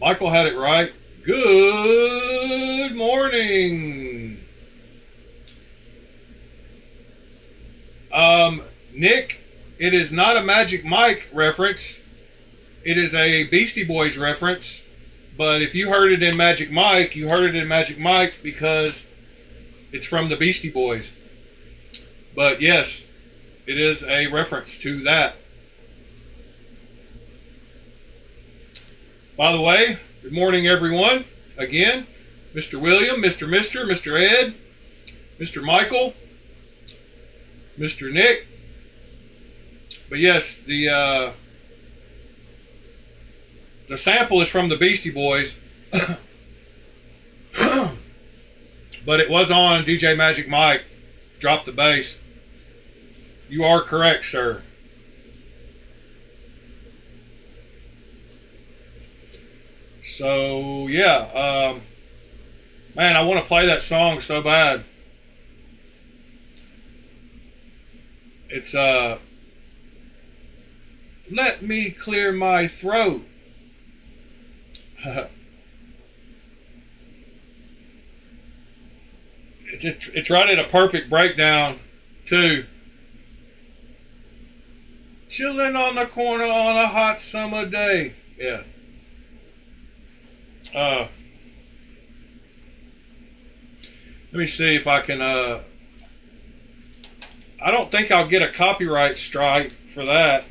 Michael had it right. Good morning. Nick, it is not a Magic Mike reference. It is a Beastie Boys reference. But if you heard it in Magic Mike, you heard it in Magic Mike because it's from the Beastie Boys. But yes, it is a reference to that. By the way, good morning everyone. Again, Mr. William, Mr. Ed, Mr. Michael, Mr. Nick. But yes, the sample is from the Beastie Boys. But it was on DJ Magic Mike. Drop the bass. You are correct, sir. So yeah, man, I want to play that song so bad. It's let me clear my throat. It's right at a perfect breakdown too. Chilling on the corner on a hot summer day. Yeah. Let me see if I can I don't think I'll get a copyright strike for that.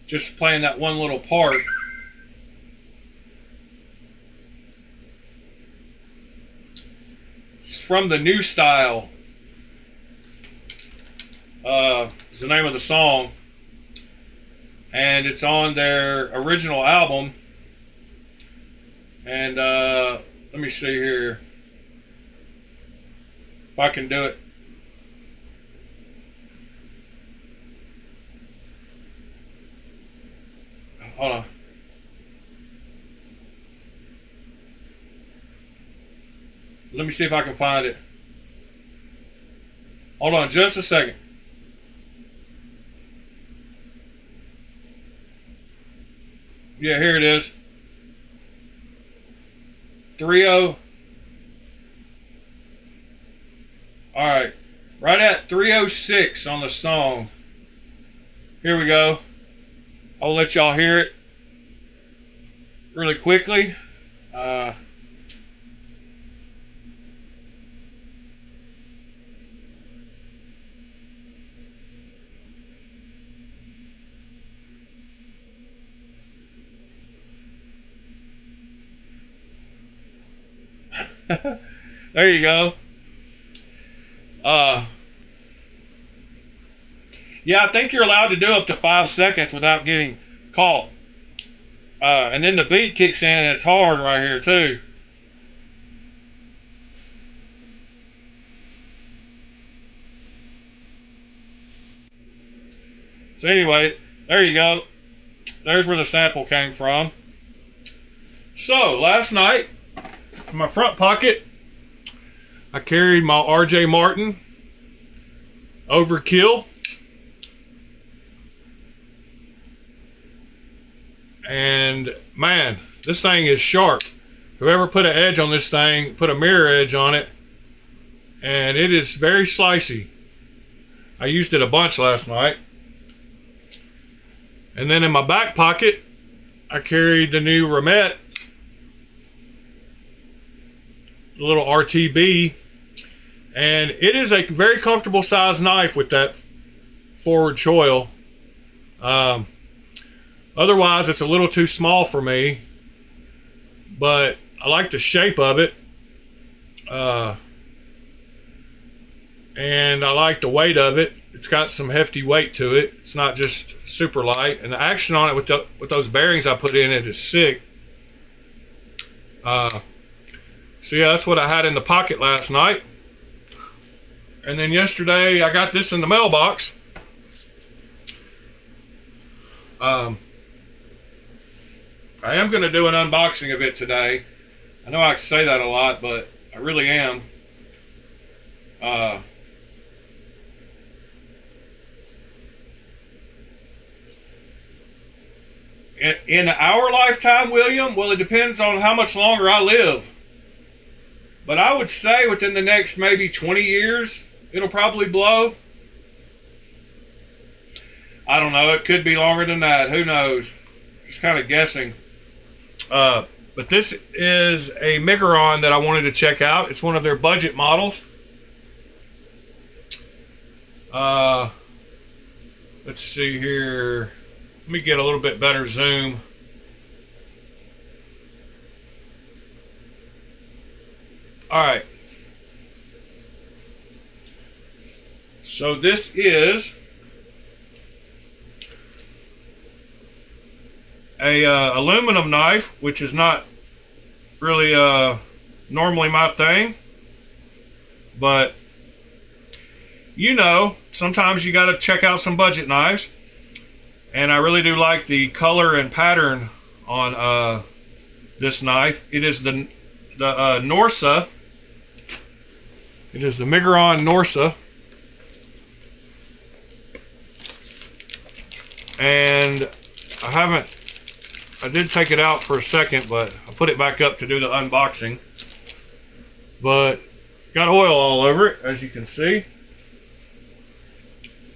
Just playing that one little part. It's from the New Style. Is the name of the song. And it's on their original album. And let me see here if I can do it. Hold on. Let me see if I can find it. Hold on just a second. Yeah, here it is. 3-0. Alright. Right at 3:06 on the song. Here we go. I'll let y'all hear it really quickly. There you go. Yeah, I think you're allowed to do up to 5 seconds without getting caught. And then the beat kicks in and it's hard right here too. So anyway, there you go. There's where the sample came from. So last night, in my front pocket, I carried my RJ Martin Overkill. And man, this thing is sharp. Whoever put an edge on this thing, put a mirror edge on it, and it is very slicey. I used it a bunch last night. And then in my back pocket, I carried the new Ramette, the little RTB, and it is a very comfortable size knife with that forward choil. Otherwise, it's a little too small for me, but I like the shape of it, and I like the weight of it. It's got some hefty weight to it. It's not just super light, and the action on it with those bearings I put in it is sick. So yeah, that's what I had in the pocket last night. And then yesterday, I got this in the mailbox. I am going to do an unboxing of it today. I know I say that a lot, but I really am. In our lifetime, William, well, it depends on how much longer I live. But I would say within the next maybe 20 years, it'll probably blow. I don't know. It could be longer than that. Who knows? Just kind of guessing. But this is a Migron that I wanted to check out. It's one of their budget models. Let's see here. Let me get a little bit better zoom. All right. So this is a aluminum knife, which is not really normally my thing, but you know, sometimes you got to check out some budget knives, and I really do like the color and pattern on this knife. It is the Norsa. It is the Migron Norsa, and I did take it out for a second, but I put it back up to do the unboxing. But got oil all over it, as you can see.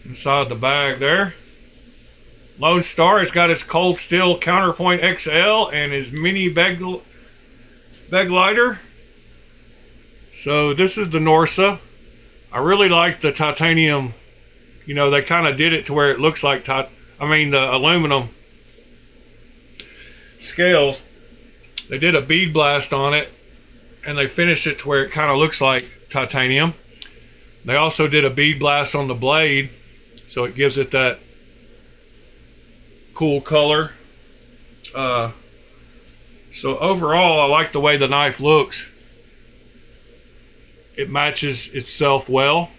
Inside the bag there. Lone Star has got his cold steel counterpoint XL and his mini beg lighter. So this is the Norsa. I really like the titanium. You know, they kind of did it to where it looks like the aluminum scales. They did a bead blast on it, and they finished it to where it kind of looks like titanium. They also did a bead blast on the blade, so it gives it that cool color. So overall, I like the way the knife looks. It matches itself well.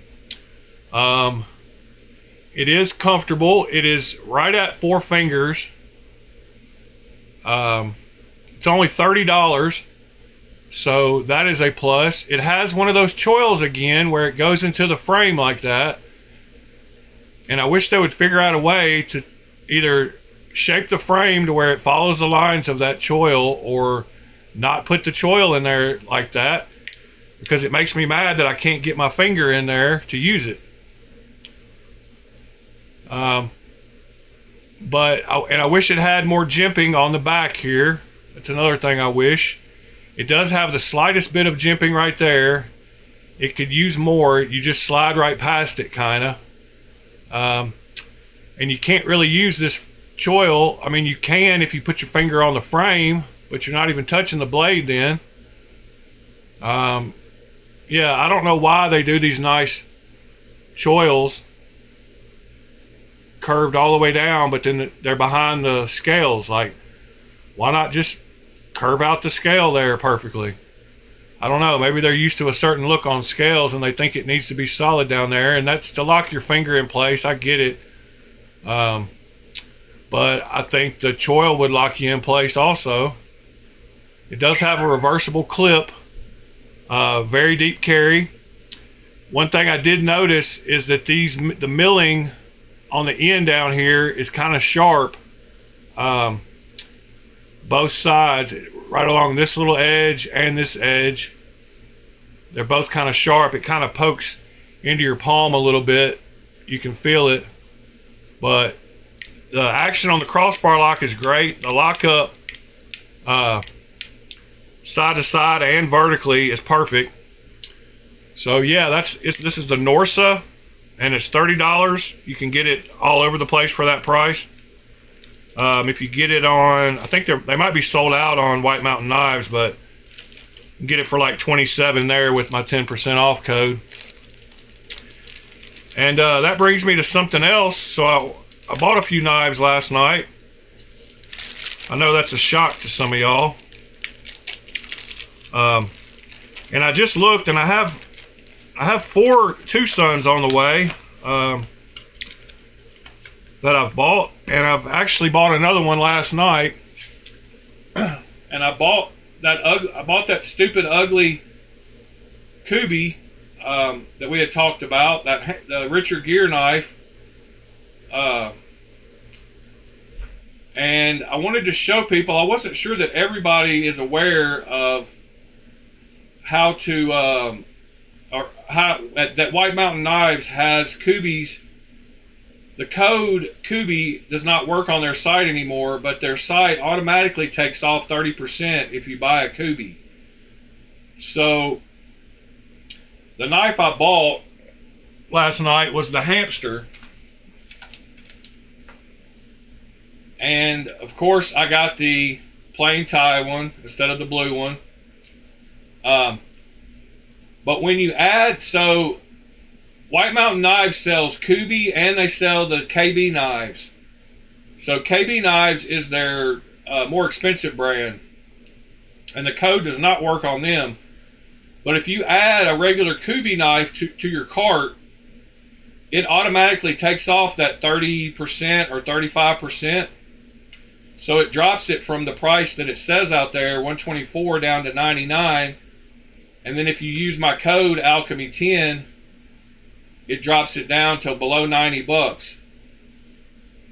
It is comfortable. It is right at 4 fingers. It's only $30, so that is a plus. It has one of those choils again where it goes into the frame like that, and I wish they would figure out a way to either shape the frame to where it follows the lines of that choil, or not put the choil in there like that, because it makes me mad that I can't get my finger in there to use it. I wish it had more jimping on the back here. That's another thing I wish. It does have the slightest bit of jimping right there. It could use more. You just slide right past it, kind of. And you can't really use this choil. I mean, you can if you put your finger on the frame, but you're not even touching the blade then. Yeah, I don't know why they do these nice choils curved all the way down, but then they're behind the scales. Like, why not just curve out the scale there perfectly? I don't know. Maybe they're used to a certain look on scales and they think it needs to be solid down there, and that's to lock your finger in place. I get it. But I think the choil would lock you in place also. It does have a reversible clip. Very deep carry. One thing I did notice is that the milling on the end down here is kind of sharp. Both sides, right along this little edge and this edge, they're both kind of sharp. It kind of pokes into your palm a little bit. You can feel it. But the action on the crossbar lock is great. The lockup side to side and vertically is perfect. So yeah, this is the Norsa, and it's $30. You can get it all over the place for that price. If you get it on, I think they might be sold out on White Mountain Knives, but you can get it for like $27 there with my 10% off code. And that brings me to something else. So I bought a few knives last night. I know that's a shock to some of y'all. And I just looked, and I have 4 Tucsons on the way that I've bought, and I've actually bought another one last night. And I bought that stupid ugly Kubi that we had talked about, the Richard Gere knife. And I wanted to show people, I wasn't sure that everybody is aware of how to, or how that White Mountain Knives has Kubi's. The code Kubi does not work on their site anymore, but their site automatically takes off 30% if you buy a Kubi. So the knife I bought last night was the hamster. And of course I got the plain tie one instead of the blue one. But when you add, so White Mountain Knives sells Kubi and they sell the KB knives. So KB Knives is their more expensive brand, and the code does not work on them. But if you add a regular Kubi knife to your cart, it automatically takes off that 30% or 35%. So it drops it from the price that it says out there, $124, down to $99. And then if you use my code Alchemy10, it drops it down to below $90.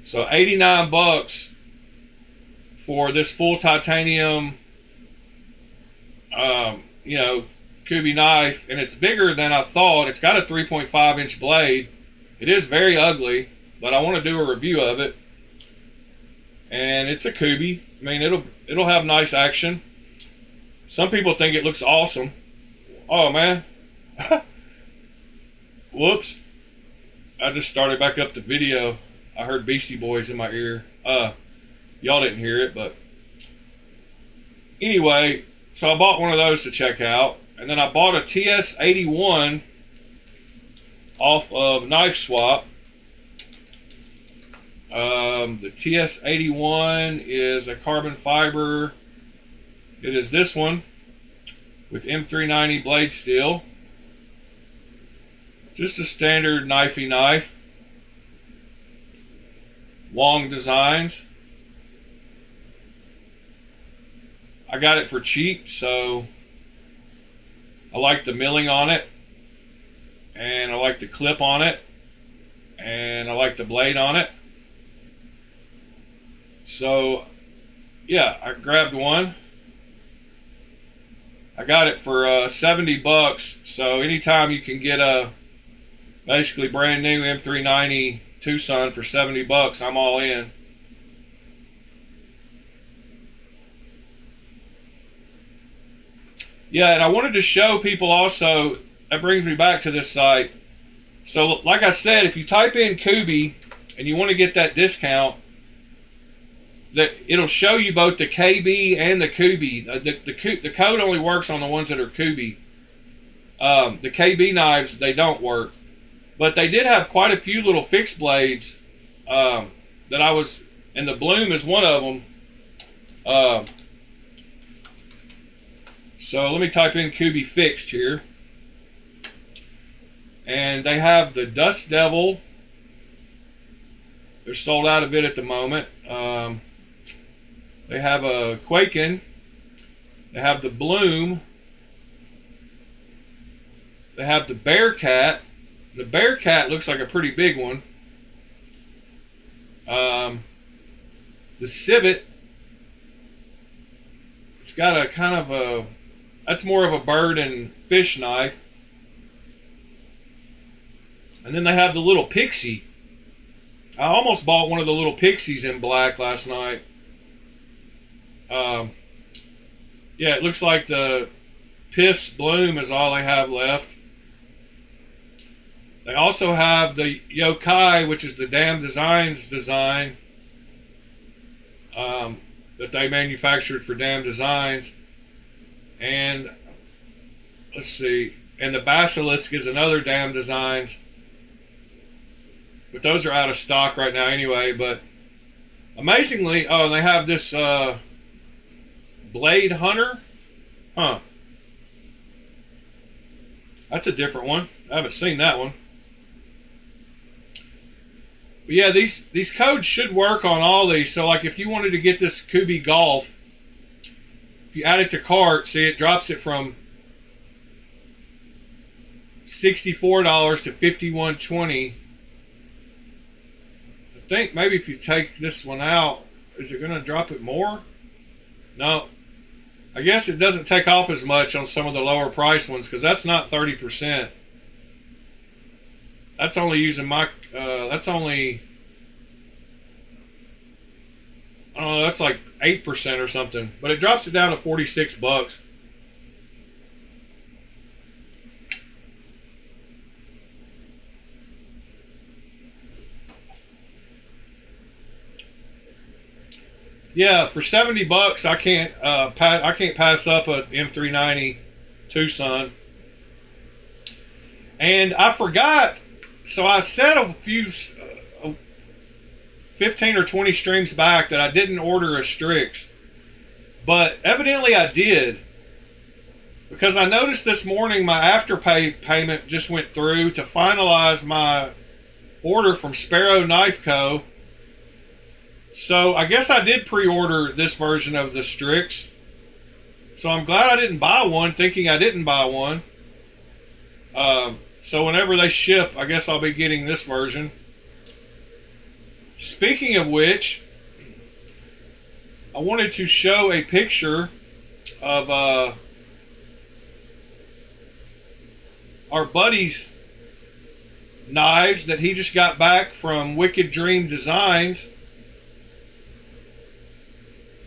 So $89 for this full titanium, Kubi knife, and it's bigger than I thought. It's got a 3.5 inch blade. It is very ugly, but I want to do a review of it. And it's a Kubi. I mean, it'll have nice action. Some people think it looks awesome. Oh man. Whoops. I just started back up the video. I heard Beastie Boys in my ear. Y'all didn't hear it, but anyway, so I bought one of those to check out. And then I bought a TS81 off of Knife Swap. The TS81 is a carbon fiber. It is this one with M390 blade steel. Just a standard knifey knife. Long designs. I got it for cheap, so I like the milling on it, and I like the clip on it, and I like the blade on it. So yeah, I grabbed one. I got it for $70. So anytime you can get a basically brand new M390 Tucson for $70, I'm all in. Yeah, and I wanted to show people also, that brings me back to this site. So like I said, if you type in Kubi and you want to get that discount, that it'll show you both the KB and the Kubi. The code only works on the ones that are Kubi. The KB knives, they don't work. But they did have quite a few little fixed blades that I was, and the Bloom is one of them. So let me type in Kubi fixed here. And they have the Dust Devil. They're sold out a bit at the moment. They have a Quaken. They have the Bloom. They have the Bearcat. The Bearcat looks like a pretty big one. The Civet. It's got a kind of a, that's more of a bird and fish knife. And then they have the little Pixie. I almost bought one of the little Pixies in black last night. Yeah, it looks like the Piss Bloom is all they have left. They also have the Yokai, which is the Damn Designs design that they manufactured for Damn Designs. And let's see, and the Basilisk is another Damn Designs. But those are out of stock right now anyway. But amazingly, oh, they have this Blade Hunter. Huh. That's a different one. I haven't seen that one. But yeah, these codes should work on all these. So like if you wanted to get this Kubi Golf, if you add it to cart, see it drops it from $64 to $51.20. I think maybe if you take this one out, Is it going to drop it more? No. I guess it doesn't take off as much on some of the lower price ones because that's not 30%. That's only using my, that's only, I don't know, that's like 8% or something. But it drops it down to 46 bucks. Yeah, for 70 bucks, I can't pass up a M390 Tucson. And I forgot, so I said a few 15 or 20 streams back that I didn't order a Strix, but evidently I did, because I noticed this morning my Afterpay payment just went through to finalize my order from Sparrow Knife Co. So I guess I did pre-order this version of the Strix. So I'm glad I didn't buy one, thinking I didn't buy one. So whenever they ship, I guess I'll be getting this version. Speaking of which, I wanted to show a picture of our buddy's knives that he just got back from Wicked Dream Designs.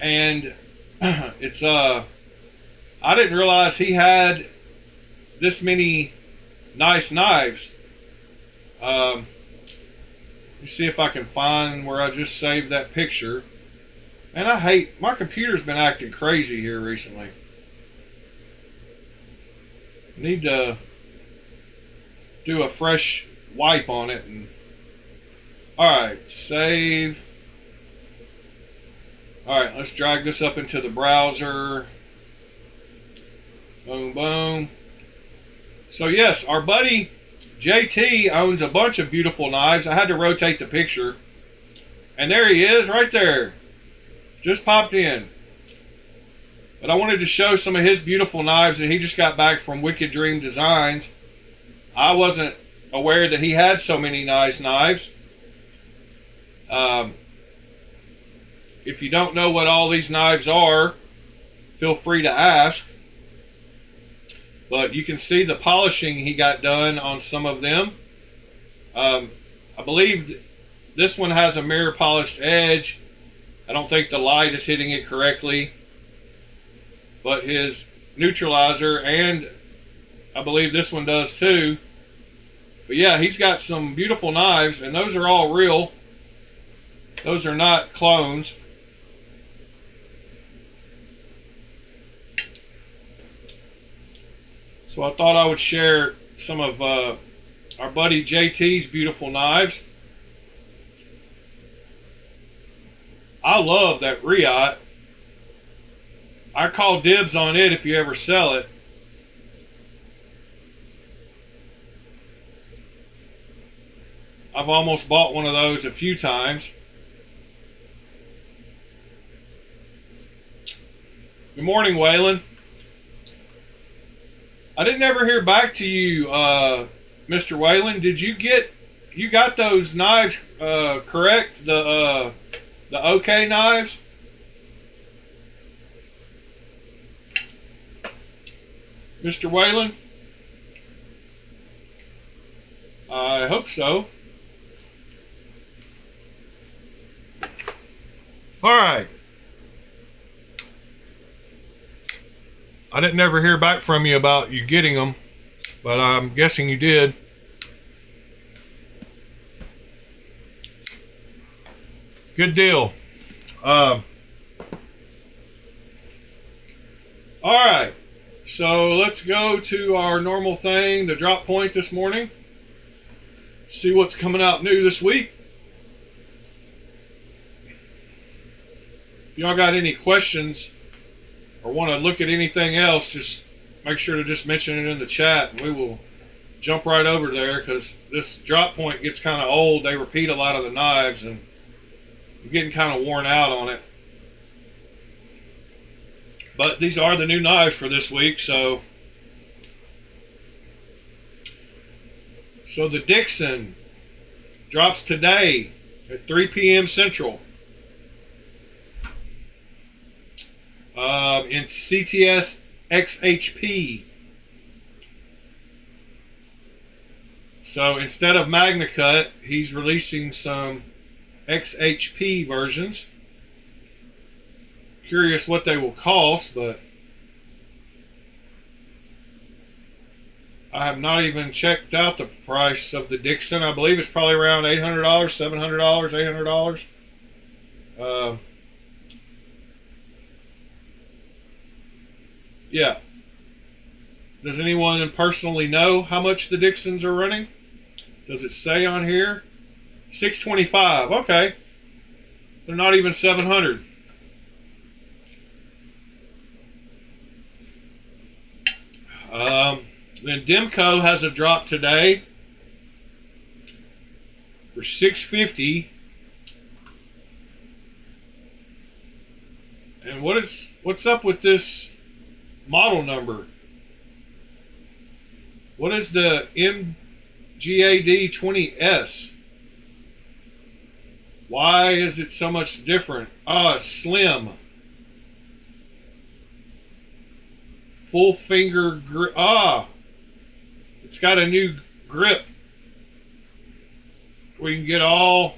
And it's I didn't realize he had this many nice knives. Let me see if I can find where I just saved that picture. And I hate, my computer's been acting crazy here recently. Need to do a fresh wipe on it. And alright, save. Alright, let's drag this up into the browser. Boom, boom. So yes, our buddy JT owns a bunch of beautiful knives. I had to rotate the picture. And there he is, right there. Just popped in. But I wanted to show some of his beautiful knives that he just got back from Wicked Dream Designs. I wasn't aware that he had so many nice knives. If you don't know what all these knives are, feel free to ask. But you can see the polishing he got done on some of them. I believe this one has a mirror polished edge. I don't think the light is hitting it correctly. But his neutralizer, and I believe this one does too. But yeah, he's got some beautiful knives, and those are all real. Those are not clones. So I thought I would share some of our buddy JT's beautiful knives. I love that Riot. I call dibs on it if you ever sell it. I've almost bought one of those a few times. Good morning, Waylon. I didn't ever hear back to you, Mr. Whalen. Did you got those knives correct? The OK knives? Mr. Whalen? I hope so. All right. I didn't ever hear back from you about you getting them, but I'm guessing you did. Good deal. All right. So let's go to our normal thing, the drop point this morning. See what's coming out new this week. If y'all got any questions or want to look at anything else, just make sure to just mention it in the chat, and we will jump right over there, because this drop point gets kind of old. They repeat a lot of the knives, and I'm getting kind of worn out on it. But these are the new knives for this week. So the Dixon drops today at 3 p.m. Central. in CTS XHP. So instead of Magna Cut, he's releasing some XHP versions. Curious what they will cost, but I have not even checked out the price of the Dixon. I believe it's probably around $800, $700, $800. Yeah. Does anyone personally know how much the Dixons are running? Does it say on here? $625. Okay. They're not even $700. Then Demco has a drop today for $650. And what's up with this model number? What is the MGAD 20S? Why is it so much different? Slim. Full finger grip. It's got a new grip. We can get all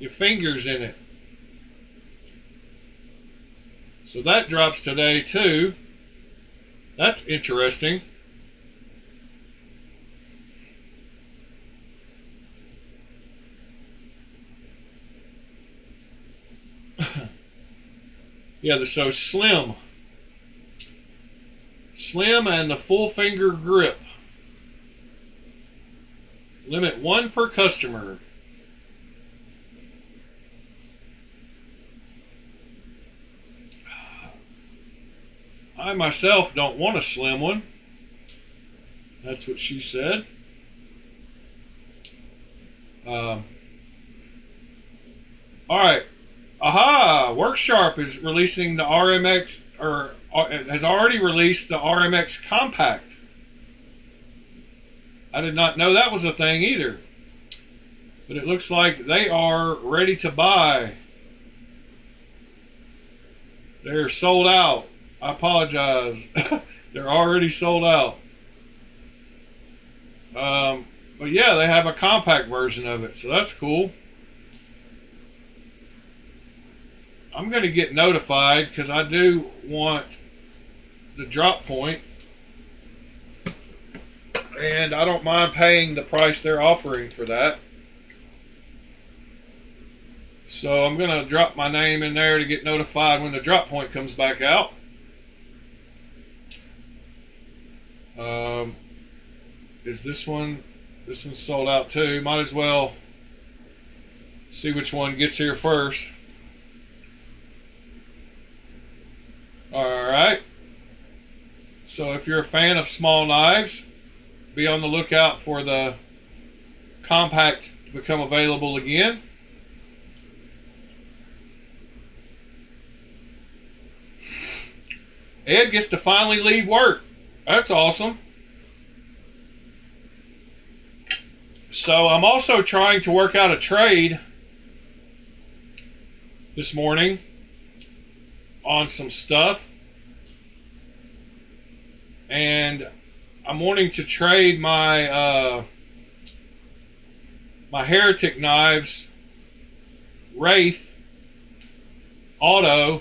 your fingers in it. So that drops today too. That's interesting. Yeah, so slim. Slim and the full finger grip. Limit 1 per customer. I myself don't want a slim one. That's what she said. All right. Aha! Worksharp is releasing the RMX, or has already released the RMX Compact. I did not know that was a thing either. But it looks like they are ready to buy. They're sold out. I apologize. They're already sold out. But yeah, they have a compact version of it, so that's cool. I'm going to get notified because I do want the drop point, and I don't mind paying the price they're offering for that. So I'm going to drop my name in there to get notified when the drop point comes back out. Is this one? This one's sold out too. Might as well see which one gets here first. Alright, so if you're a fan of small knives, be on the lookout for the compact to become available again. Ed gets to finally leave work. That's awesome. So I'm also trying to work out a trade this morning on some stuff, and I'm wanting to trade my my Heretic Knives Wraith auto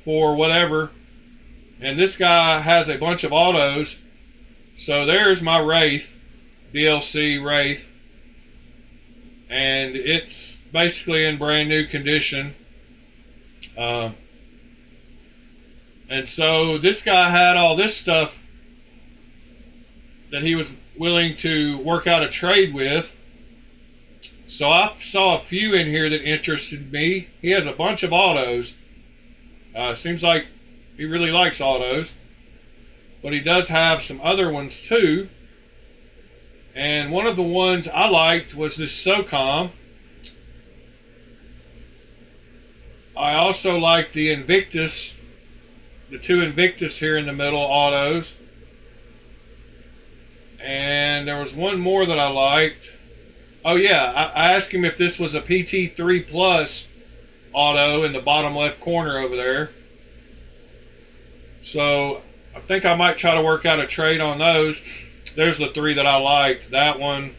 for whatever, and this guy has a bunch of autos. So there's my Wraith, DLC Wraith, and it's basically in brand new condition. And so this guy had all this stuff that he was willing to work out a trade with. So I saw a few in here that interested me. He has a bunch of autos. Seems like he really likes autos. But he does have some other ones too. And one of the ones I liked was this SOCOM. I also like the Invictus. The two Invictus here in the middle autos. And there was one more that I liked. Oh yeah, I asked him if this was a PT3 Plus auto in the bottom left corner over there. So I think I might try to work out a trade on those. There's the 3 that I liked. That one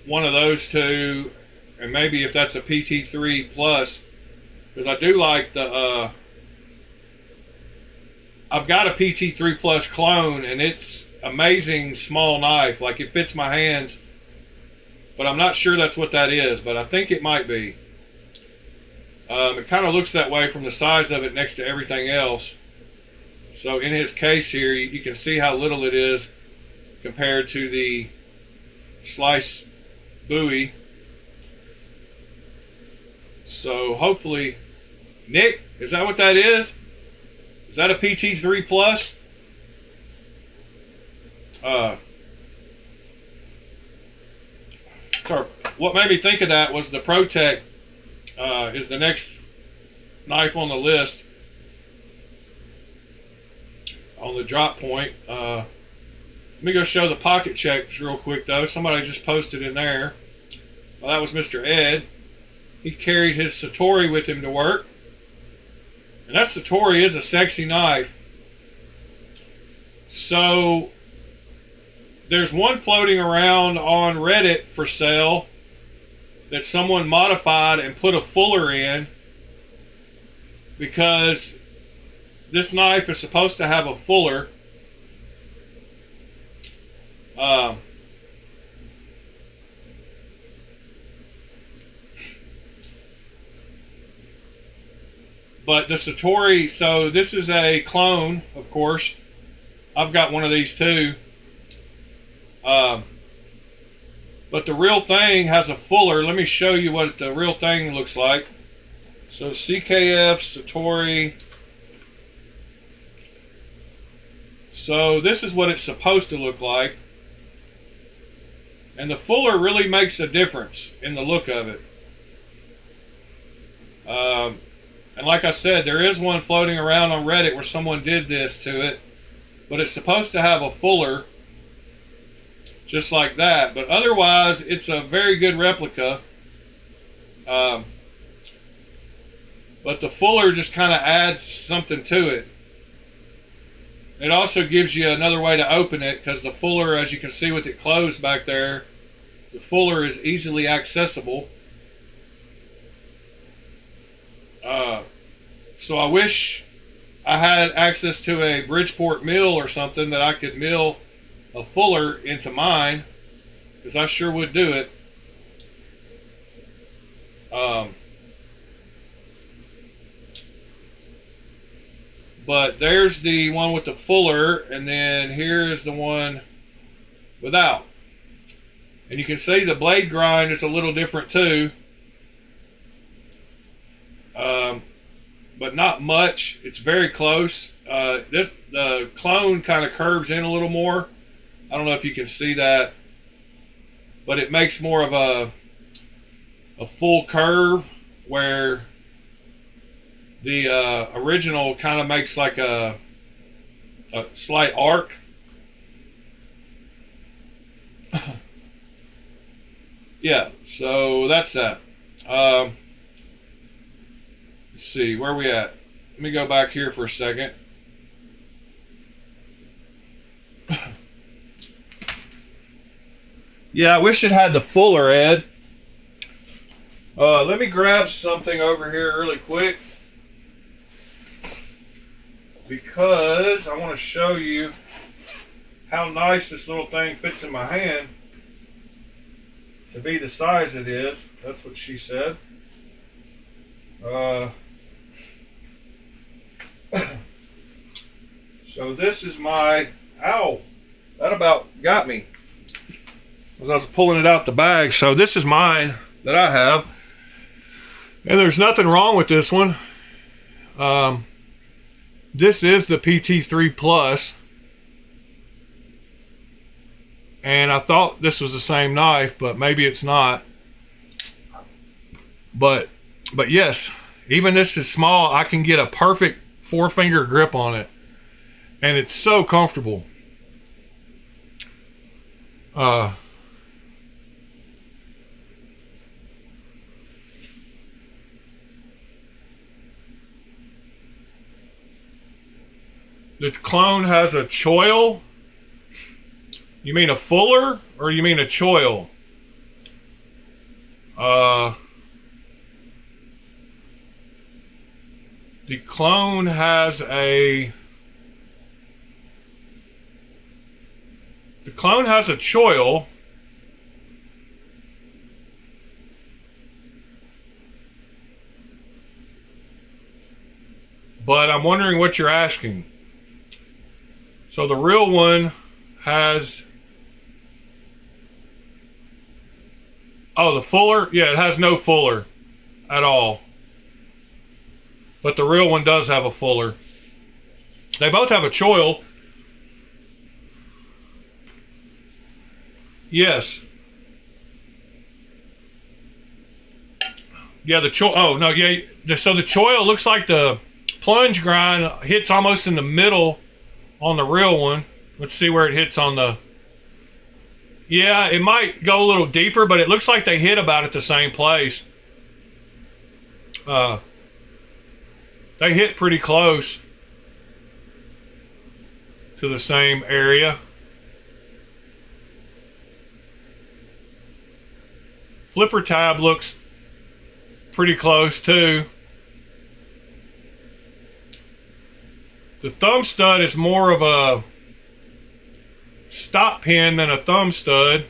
of those 2, and maybe if that's a PT3 plus, because I do like the I've got a PT3 plus clone, and it's amazing small knife. Like, it fits my hands, but I'm not sure that's what that is, but I think it might be. It kind of looks that way from the size of it next to everything else. So in his case here, you can see how little it is compared to the slice Bowie. So hopefully, Nick, is that what that is? Is that a PT3 plus? So what made me think of that was the ProTech is the next knife on the list on the drop point. Let me go show the pocket checks real quick though. Somebody just posted in there. Well, that was Mr. Ed. He carried his Satori with him to work. And that Satori is a sexy knife. So there's one floating around on Reddit for sale that someone modified and put a fuller in, because this knife is supposed to have a fuller. But the Satori, so this is a clone, of course. I've got one of these too. But the real thing has a fuller. Let me show you what the real thing looks like. So CKF Satori. So this is what it's supposed to look like. And the fuller really makes a difference in the look of it. And like I said, there is one floating around on Reddit where someone did this to it. But it's supposed to have a fuller, just like that. But otherwise, it's a very good replica. But the fuller just kind of adds something to it. It also gives you another way to open it, because the fuller, as you can see with it closed back there, the fuller is easily accessible. So I wish I had access to a Bridgeport mill or something that I could mill a fuller into mine, because I sure would do it. But there's the one with the fuller, and then here's the one without. And you can see the blade grind is a little different too. But not much. It's very close. The clone kind of curves in a little more. I don't know if you can see that, but it makes more of a full curve, where the original kind of makes like a slight arc. Yeah, so that's that. Let's see, where are we at? Let me go back here for a second. Yeah, I wish it had the fuller, Ed. Let me grab something over here really quick, because I want to show you how nice this little thing fits in my hand to be the size it is. That's what she said. So this is my, ow, that about got me as I was pulling it out the bag. So this is mine that I have, and there's nothing wrong with this one. This is the PT3 Plus, and I thought this was the same knife, but maybe it's not. But yes, even this is small, I can get a perfect 4-finger grip on it, and it's so comfortable. The clone has a choil? You mean a fuller, or you mean a choil? The clone has a... The clone has a choil. But I'm wondering what you're asking. So the real one has... Oh, the fuller? Yeah, it has no fuller at all. But the real one does have a fuller. They both have a choil. Yes. Yeah, the choil... Oh, no, yeah. So the choil looks like the plunge grind hits almost in the middle on the real one. Let's see where it hits on the... Yeah, it might go a little deeper, but it looks like they hit about at the same place. They hit pretty close to the same area. Flipper tab looks pretty close too. The thumb stud is more of a stop pin than a thumb stud.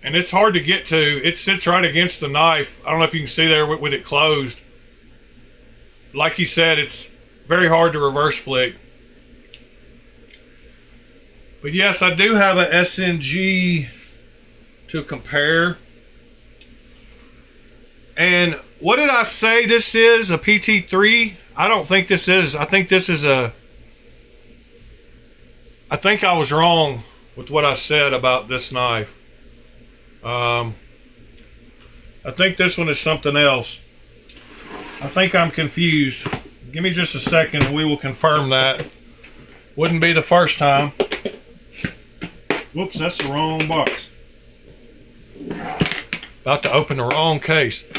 And it's hard to get to. It sits right against the knife. I don't know if you can see there with it closed. Like he said, it's very hard to reverse flick. But yes, I do have a SNG to compare. And what did I say this is? A PT3? I don't think this is. I think this is a... I think I was wrong with what I said about this knife. I think this one is something else. I think I'm confused. Give me just a second and we will confirm that. Wouldn't be the first time. Whoops, that's the wrong box. About to open the wrong case.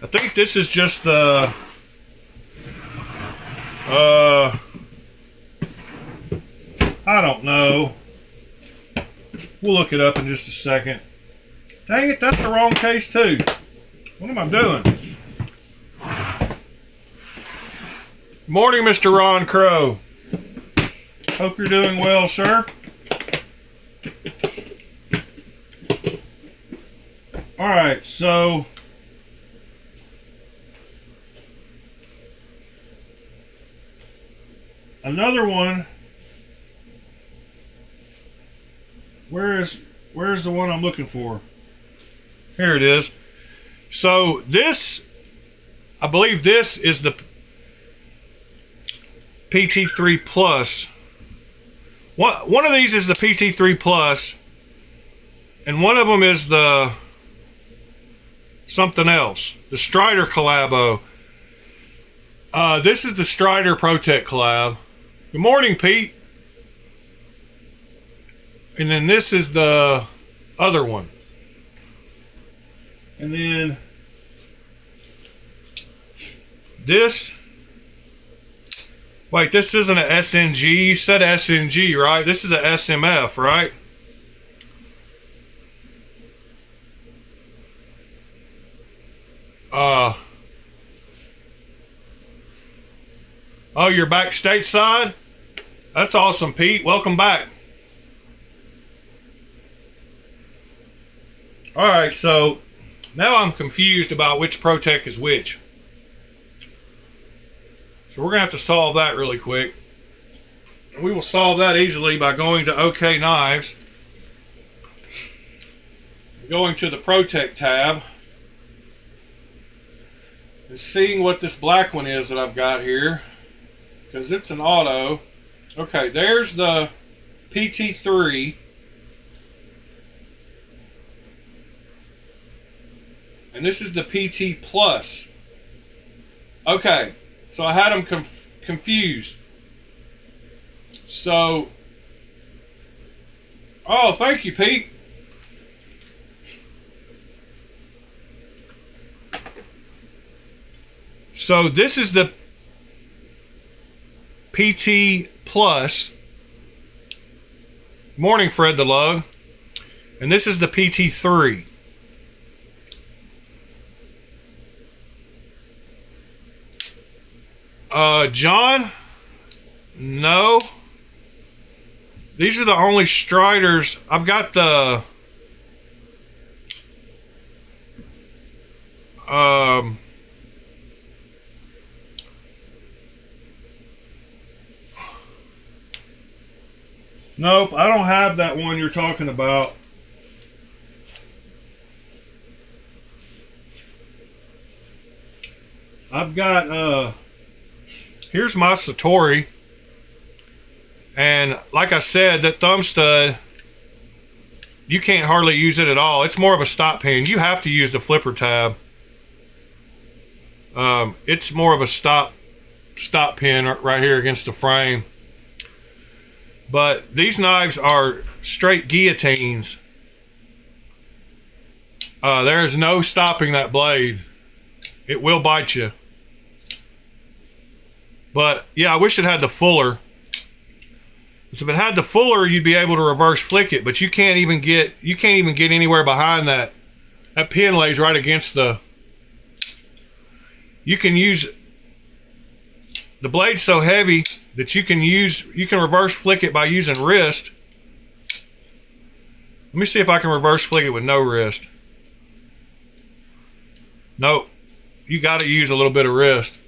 I think this is just the... I don't know. We'll look it up in just a second. Dang it, that's the wrong case too. What am I doing? Morning, Mr. Ron Crow. Hope you're doing well, sir. Alright, so... Another one. Where's the one I'm looking for? Here it is. So this, I believe this is the PT3 Plus. One of these is the PT3 Plus, and one of them is the something else, the Strider Collabo. This is the Strider ProTech collab. Good morning, Pete. And then this is the other one. And then this. Wait, this isn't an SNG. You said SNG, right? This is a SMF, right? Oh, you're back stateside? That's awesome, Pete. Welcome back. Alright, so now I'm confused about which ProTech is which. So we're going to have to solve that really quick. And we will solve that easily by going to OK Knives. Going to the ProTech tab. And seeing what this black one is that I've got here. Because it's an auto. Okay, there's the PT3. And this is the PT Plus. Okay, so I had them confused. So, oh, thank you, Pete. So this is the PT Plus. Morning, Fred the Lug. And this is the PT3. John? No. These are the only Striders. I've got the nope, I don't have that one you're talking about. I've got here's my Satori. And like I said, that thumb stud, you can't hardly use it at all. It's more of a stop pin. You have to use the flipper tab. It's more of a stop pin right here against the frame. But these knives are straight guillotines. There's no stopping that blade. It will bite you. But yeah, I wish it had the fuller. So if it had the fuller, you'd be able to reverse flick it, but you can't even get anywhere behind that. That pin lays right against the. You can use the blade's so heavy that you can reverse flick it by using wrist. Let me see if I can reverse flick it with no wrist. Nope. You got to use a little bit of wrist.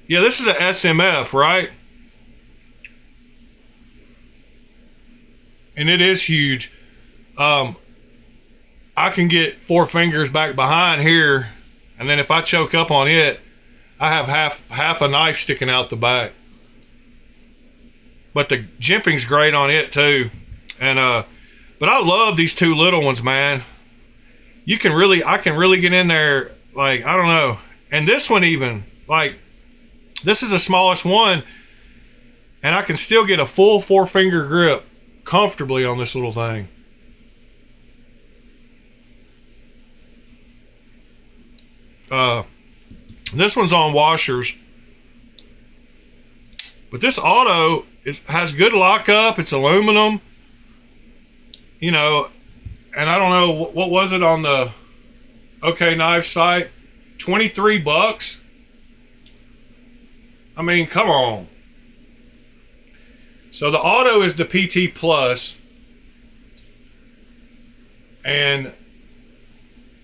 Yeah, this is a SMF, right? And it is huge. I can get 4 fingers back behind here, and then if I choke up on it, I have half a knife sticking out the back. But the jimping's great on it too. And but I love these 2 little ones, man. I can really get in there, like, I don't know. And this one even, like, this is the smallest one, and I can still get a full 4-finger grip comfortably on this little thing. This one's on washers, but this auto has good lockup. It's aluminum, you know, and I don't know what was it on the OK Knife site, $23. I mean, come on. So the auto is the PT Plus, and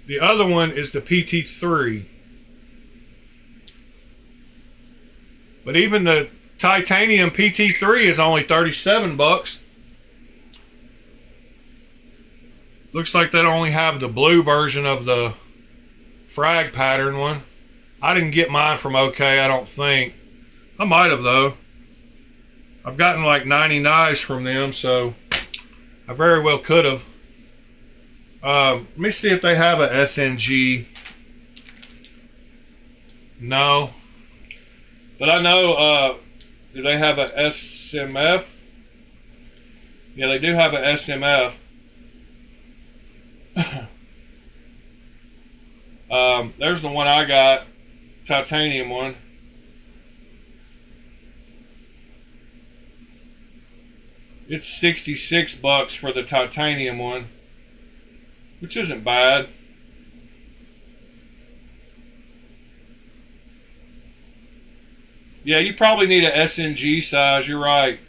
the other one is the PT3. But even the titanium PT3 is only $37. Looks like they only have the blue version of the frag pattern one. I didn't get mine from OK, I don't think. I might have, though. I've gotten like 90 knives from them, so I very well could have. Let me see if they have a SNG. No. But I know, do they have a SMF? Yeah, they do have a SMF. There's the one I got, titanium one. It's $66 for the titanium one, which isn't bad. Yeah, you probably need a SNG size. You're right.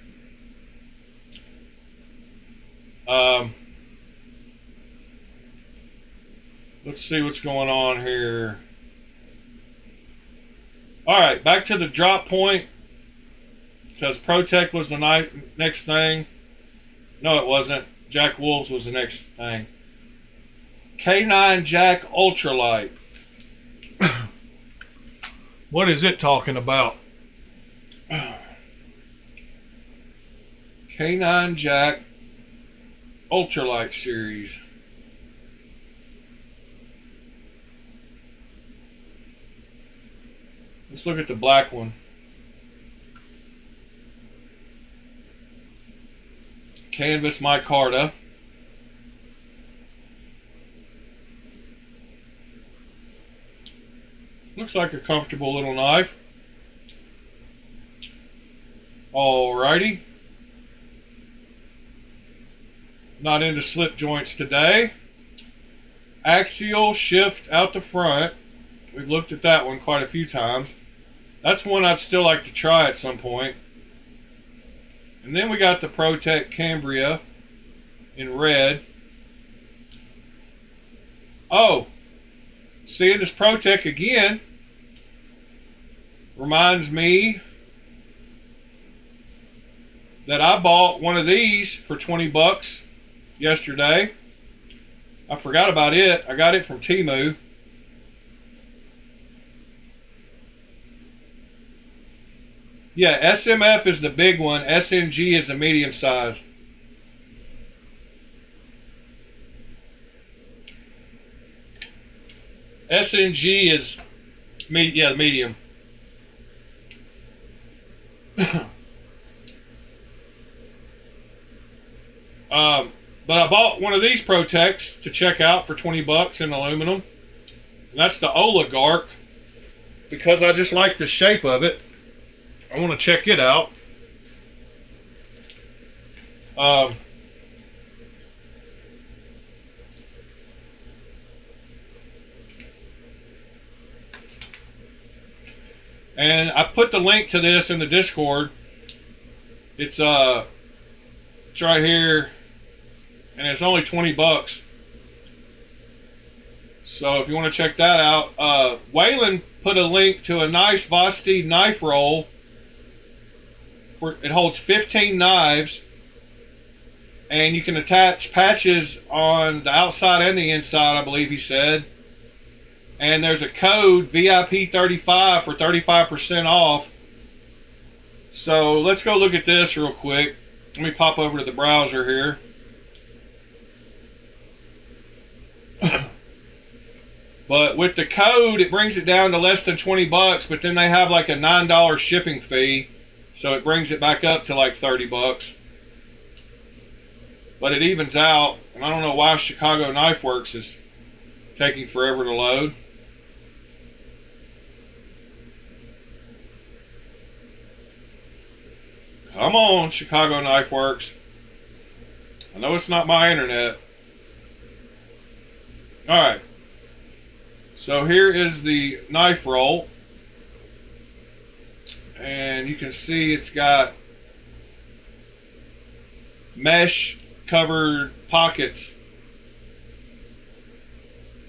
Let's see what's going on here. All right, back to the drop point. Because ProTech was the next thing. No, it wasn't. Jack Wolves was the next thing. K9 Jack Ultralight. What is it talking about? K9 Jack Ultralight series. Let's look at the black one. Canvas micarta. Looks like a comfortable little knife. Alrighty. Not into slip joints today. Axial shift out the front. We've looked at that one quite a few times. That's one I'd still like to try at some point. And then we got the ProTech Cambria in red. Oh, seeing this ProTech again reminds me that I bought one of these for 20 bucks yesterday. I forgot about it. I got it from Temu. Yeah, SMF is the big one. SNG is the medium size. SNG is the medium. But I bought one of these ProTechs to check out for 20 bucks in aluminum. And that's the Oligarch, because I just like the shape of it. I want to check it out. And I put the link to this in the Discord. It's right here, and it's only 20 bucks. So if you want to check that out, Waylon put a link to a nice Vosti knife roll. It holds 15 knives, and you can attach patches on the outside and the inside, I believe he said. And there's a code, VIP35, for 35% off. So let's go look at this real quick. Let me pop over to the browser here. But with the code, it brings it down to less than 20 bucks, but then they have like a $9 shipping fee. So it brings it back up to like 30 bucks. But it evens out, and I don't know why Chicago Knife Works is taking forever to load. Come on, Chicago Knife Works. I know it's not my internet. Alright. So here is the knife roll. And you can see it's got mesh covered pockets.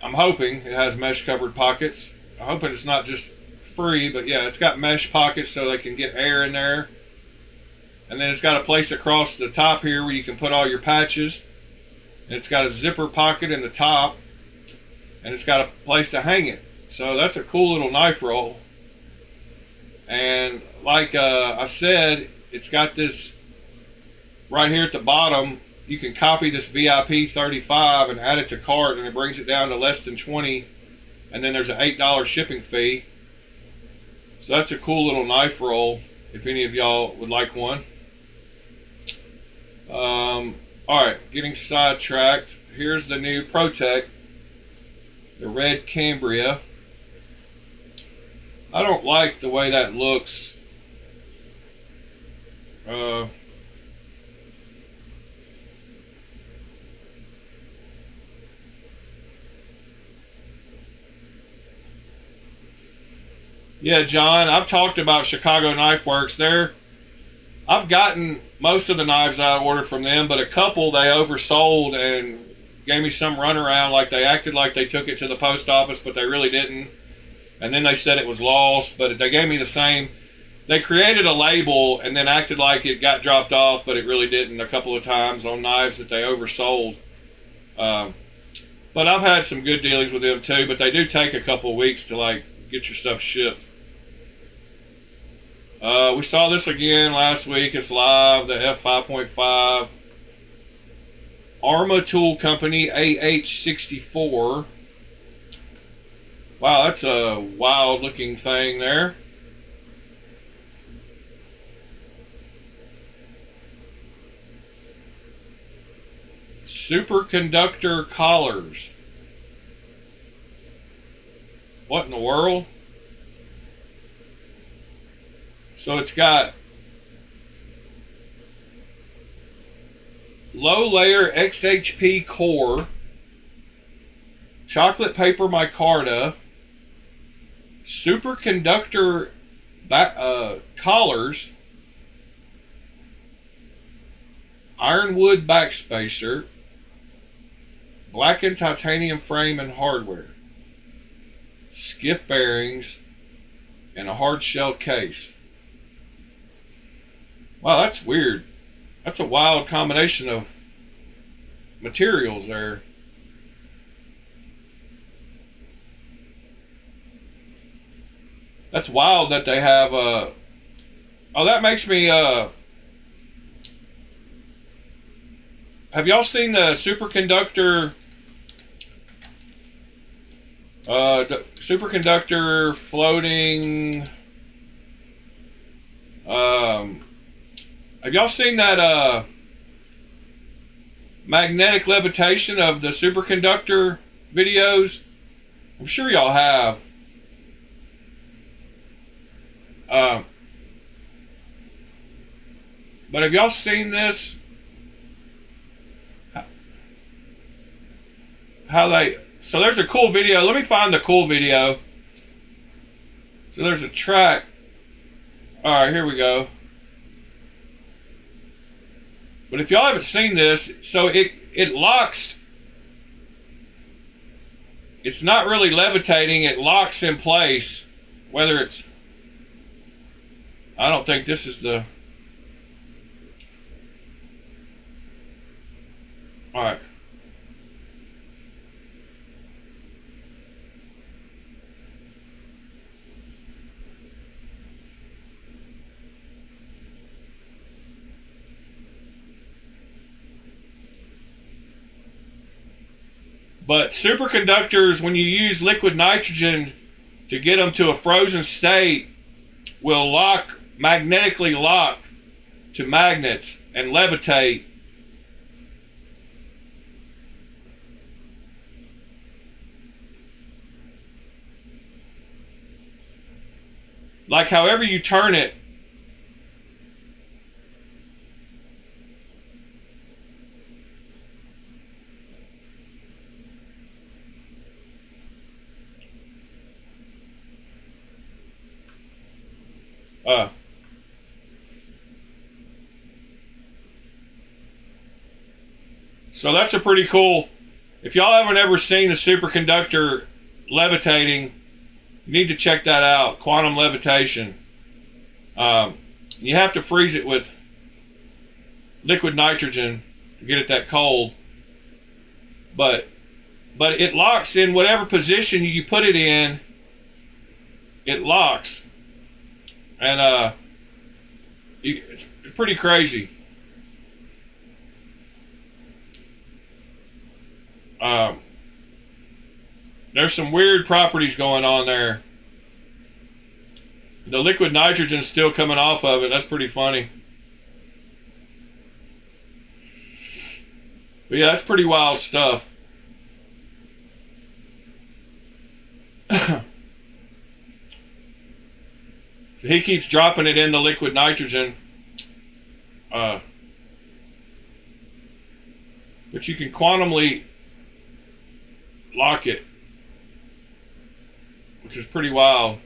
I'm hoping it has mesh covered pockets. I'm hoping it's not just free, but yeah, it's got mesh pockets so they can get air in there. And then it's got a place across the top here where you can put all your patches. And it's got a zipper pocket in the top. And it's got a place to hang it. So that's a cool little knife roll. And like I said, it's got this right here at the bottom. You can copy this VIP 35 and add it to cart, and it brings it down to less than 20. And then there's an $8 shipping fee. So that's a cool little knife roll if any of y'all would like one. Alright, getting sidetracked. Here's the new ProTech, the red Cambria. I don't like the way that looks. Yeah, John, I've talked about Chicago Knife Works. I've gotten most of the knives I ordered from them, but a couple they oversold and gave me some runaround, like they acted like they took it to the post office, but they really didn't. And then they said it was lost, but they gave me the same. They created a label and then acted like it got dropped off, but it really didn't a couple of times on knives that they oversold. But I've had some good dealings with them too, but they do take a couple of weeks to like get your stuff shipped. We saw this again last week. It's live, the F5.5 Arma Tool Company AH64. Wow, that's a wild looking thing there. Superconductor collars. What in the world? So it's got low layer XHP core, chocolate paper micarta, superconductor collars, ironwood backspacer, blackened titanium frame and hardware, skiff bearings, and a hard shell case. Wow, that's weird. That's a wild combination of materials there. That's wild that they have oh, that makes me have y'all seen the superconductor superconductor floating have y'all seen that magnetic levitation of the superconductor videos? I'm sure y'all have. But have y'all seen this? How they... So there's a cool video. Let me find the cool video. So there's a track. Alright, here we go. But if y'all haven't seen this, so it locks. It's not really levitating. It locks in place. Whether it's... I don't think this is the... Alright. But superconductors, when you use liquid nitrogen to get them to a frozen state, will lock, magnetically lock to magnets and levitate. Like however you turn it. So that's a pretty cool. If y'all haven't ever seen a superconductor levitating, you need to check that out. Quantum levitation. You have to freeze it with liquid nitrogen to get it that cold. But it locks in whatever position you put it in. It locks. And it's pretty crazy. There's some weird properties going on there. The liquid nitrogen's still coming off of it. That's pretty funny. But yeah, that's pretty wild stuff. So he keeps dropping it in the liquid nitrogen. But you can quantumly lock it, which is pretty wild.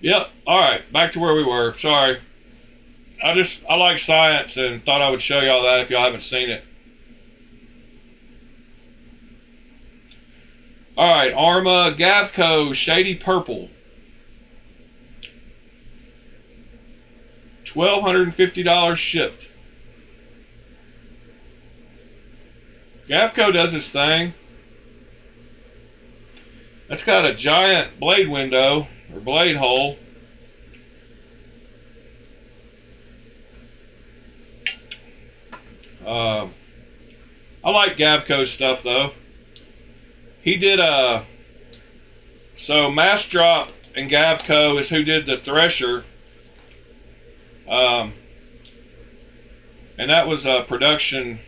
Yep. All right. Back to where we were. Sorry. I like science and thought I would show y'all that if y'all haven't seen it. All right. Arma Gavco Shady Purple. $1,250 shipped. Gavco does his thing. That's got a giant blade window or blade hole. I like Gavco's stuff though. He did so Mass Drop and Gavco is who did the Thresher. And that was a production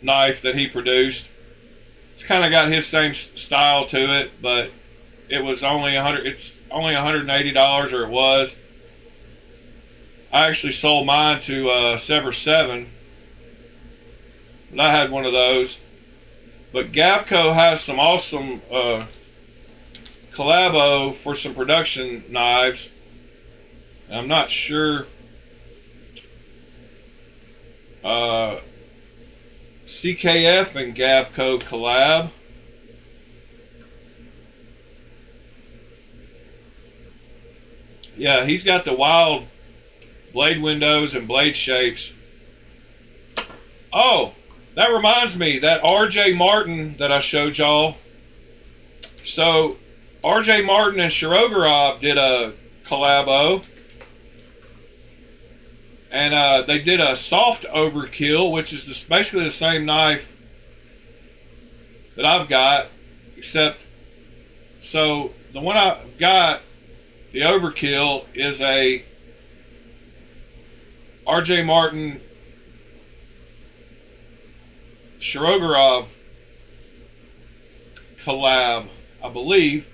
knife that he produced. It's kind of got his same style to it, but it was only It's only $180, or it was. I actually sold mine to Sever 7, but I had one of those. But Gavco has some awesome collabo for some production knives. I'm not sure. CKF and Gavco collab. Yeah, he's got the wild blade windows and blade shapes. Oh, that reminds me, that RJ Martin that I showed y'all. So, RJ Martin and Shirogorov did a collabo. And they did a soft overkill, which is basically the same knife that I've got, except, so the one I've got, the overkill, is a RJ Martin Shirogorov collab, I believe.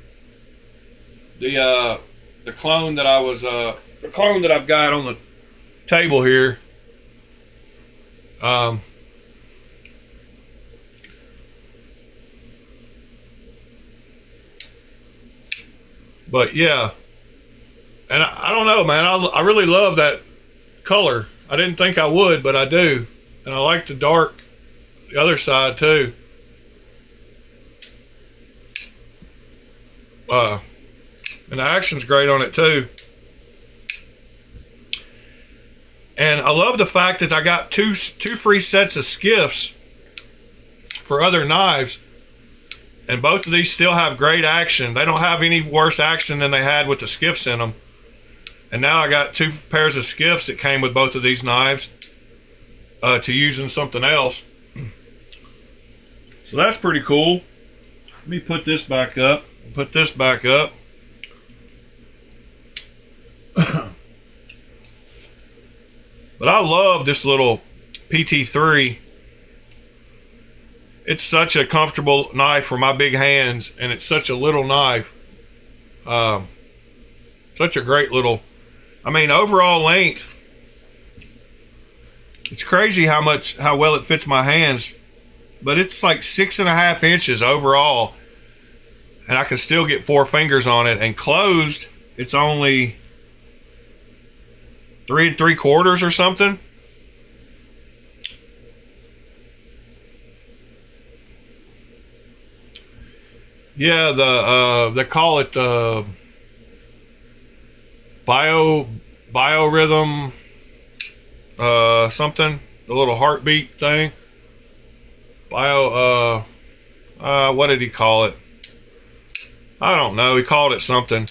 The clone that I've got on the table here. But yeah, and I don't know, man. I really love that color. I didn't think I would, but I do, and I like the dark, the other side too. And the action's great on it too. And I love the fact that I got two free sets of skiffs for other knives. And both of these still have great action. They don't have any worse action than they had with the skiffs in them. And now I got 2 pairs of skiffs that came with both of these knives to use in something else. So that's pretty cool. Let me put this back up. Put this back up. But I love this little PT3. It's such a comfortable knife for my big hands, and it's such a little knife. Such a great little, I mean, overall length. It's crazy how well it fits my hands, but it's like 6.5 inches overall, and I can still get 4 fingers on it. And closed, it's only 3 3/4 or something. Yeah, they call it the biorhythm something, the little heartbeat thing. What did he call it? I don't know. He called it something.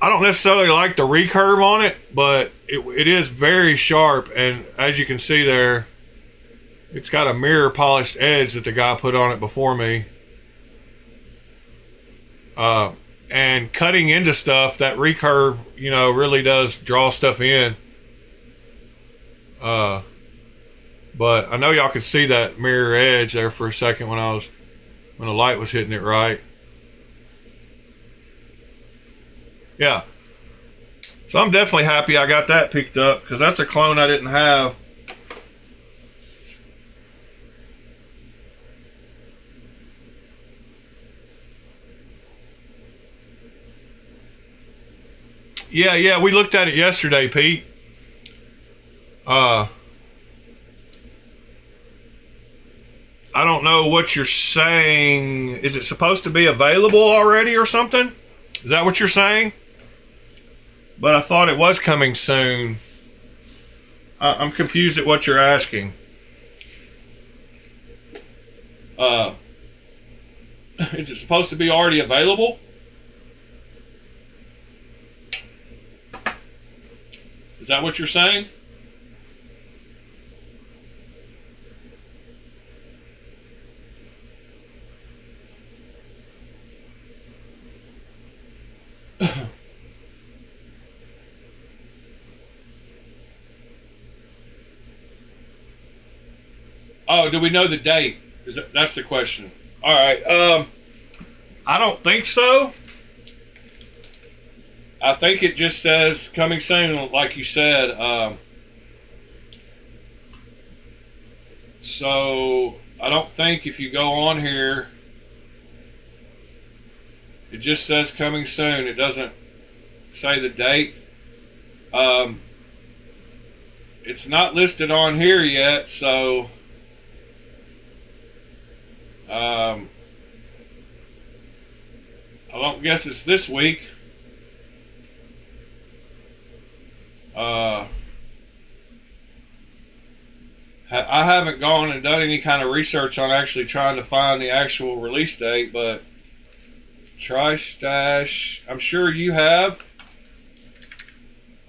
I don't necessarily like the recurve on it, but it is very sharp, and as you can see there, it's got a mirror polished edge that the guy put on it before me. And cutting into stuff, that recurve, you know, really does draw stuff in. But I know y'all could see that mirror edge there for a second when the light was hitting it right. Yeah. So I'm definitely happy I got that picked up, because that's a clone I didn't have. Yeah, we looked at it yesterday, Pete. I don't know what you're saying. Is it supposed to be available already or something? Is that what you're saying? But I thought it was coming soon. I'm confused at what you're asking. Is it supposed to be already available? Is that what you're saying? Oh, do we know the date? That's the question. All right. I don't think so. I think it just says coming soon, like you said. So I don't think if you go on here, it just says coming soon. It doesn't say the date. It's not listed on here yet, so I don't guess it's this week. I haven't gone and done any kind of research on actually trying to find the actual release date, but Tri-Stash, I'm sure you have.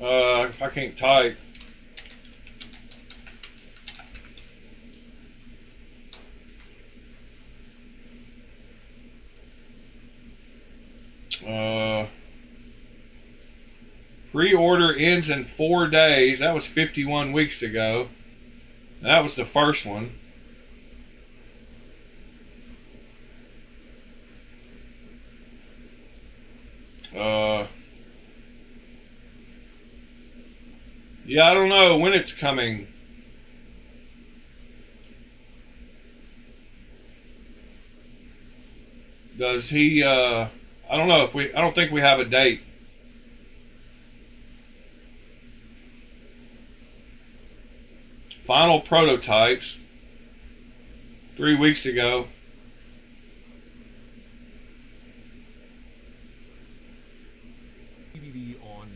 I can't type. Pre-order ends in 4 days. That was 51 weeks ago. That was the first one. Yeah, I don't know when it's coming. Does he, I don't know if I don't think we have a date. Final prototypes 3 weeks ago. On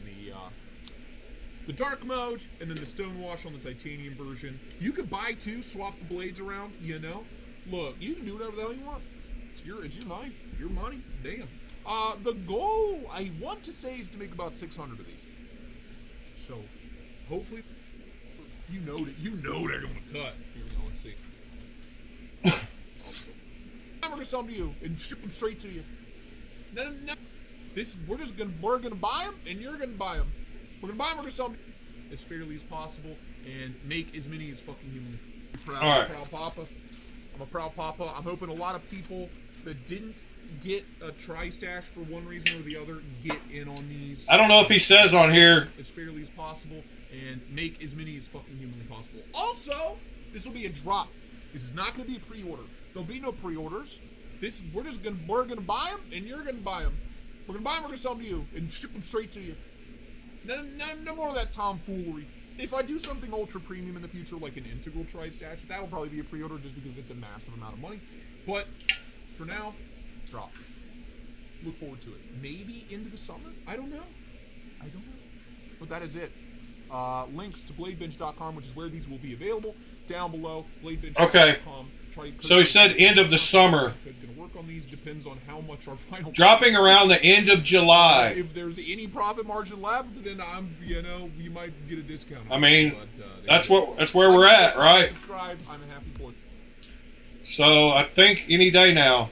the dark mode, and then the stonewash on the titanium version. You could buy two, swap the blades around. You know, look, you can do whatever the hell you want. It's your knife, your money. Damn. The goal I want to say is to make about 600 of these. So, hopefully. You know they're gonna cut. Here we go, let's see. I'm gonna sell them to you and ship them straight to you. No. We're gonna buy them and you're gonna buy them. We're gonna buy them, we're gonna sell them as fairly as possible and make as many as fucking humanly. I'm a proud papa. I'm a proud papa. I'm hoping a lot of people that didn't get a Tri-Stash for one reason or the other get in on these. I don't know if he says on here as fairly as possible and make as many as fucking humanly possible. Also, this will be a drop. This is not going to be a pre-order. There'll be no pre-orders. We're gonna buy them and you're gonna buy them. We're gonna buy them. We're gonna sell them to you and ship them straight to you. No more of that tomfoolery. If I do something ultra premium in the future, like an integral Tri-Stash, that'll probably be a pre-order just because it's a massive amount of money. But for now, drop. Look forward to it. Maybe into the summer. I don't know. But that is it. Links to bladebench.com, which is where these will be available, down below. Bladebench.com. Okay. So he said end of the summer. It's going to work on these. Depends on how much our final. Dropping around the end of July. If there's any profit margin left, then you might get a discount. I mean, that's where we're at, right? Subscribe. I'm a happy boy. So I think any day now.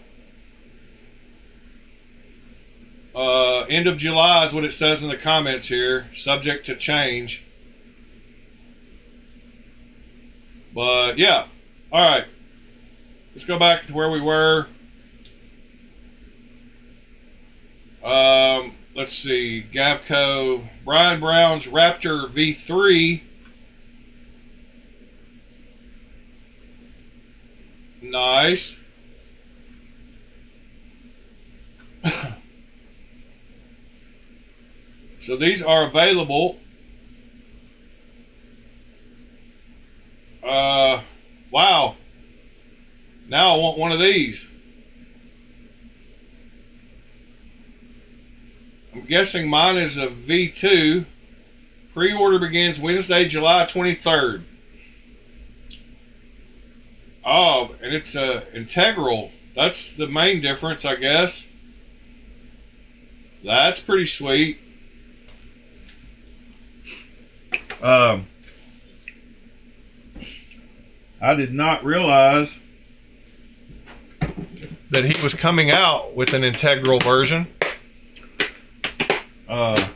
End of July is what it says in the comments here, subject to change. But yeah, all right. Let's go back to where we were. Let's see, Gavco, Brian Brown's Raptor V3. Nice. So these are available. Wow. Now I want one of these. I'm guessing mine is a V2. Pre-order begins Wednesday, July 23rd. Oh, and it's a integral. That's the main difference, I guess. That's pretty sweet. I did not realize that he was coming out with an integral version. I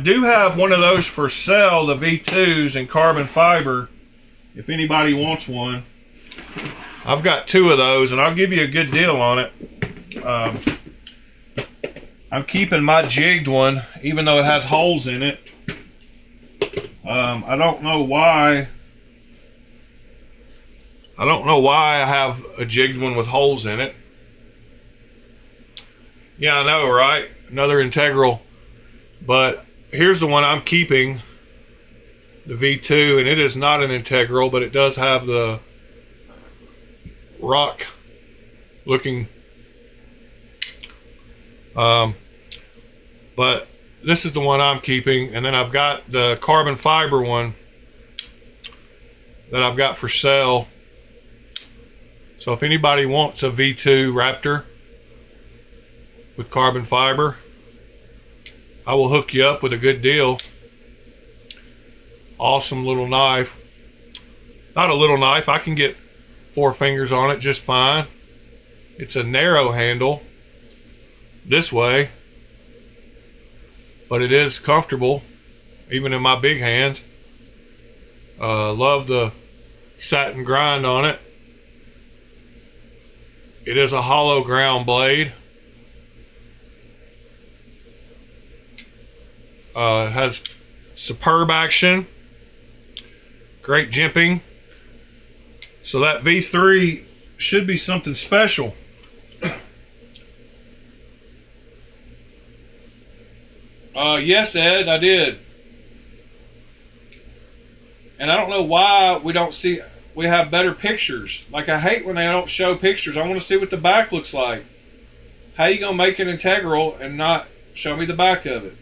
do have one of those for sale, the V2s in carbon fiber, if anybody wants one. I've got 2 of those, and I'll give you a good deal on it. I'm keeping my jigged one, even though it has holes in it. I don't know why. I have a jigged one with holes in it. Yeah, I know, right? Another integral. But here's the one I'm keeping, the V2, and it is not an integral, but it does have the rock looking. But this is the one I'm keeping, and then I've got the carbon fiber one that I've got for sale. So if anybody wants a V2 Raptor with carbon fiber, I will hook you up with a good deal. Awesome little knife. Not a little knife, I can get 4 fingers on it just fine. It's a narrow handle this way, but it is comfortable even in my big hands. Love the satin grind on it. It is a hollow ground blade. It has superb action, great jimping. So that V3 should be something special. Yes, Ed, I did. And I don't know why we have better pictures. Like, I hate when they don't show pictures. I want to see what the back looks like. How you gonna make an integral and not show me the back of it?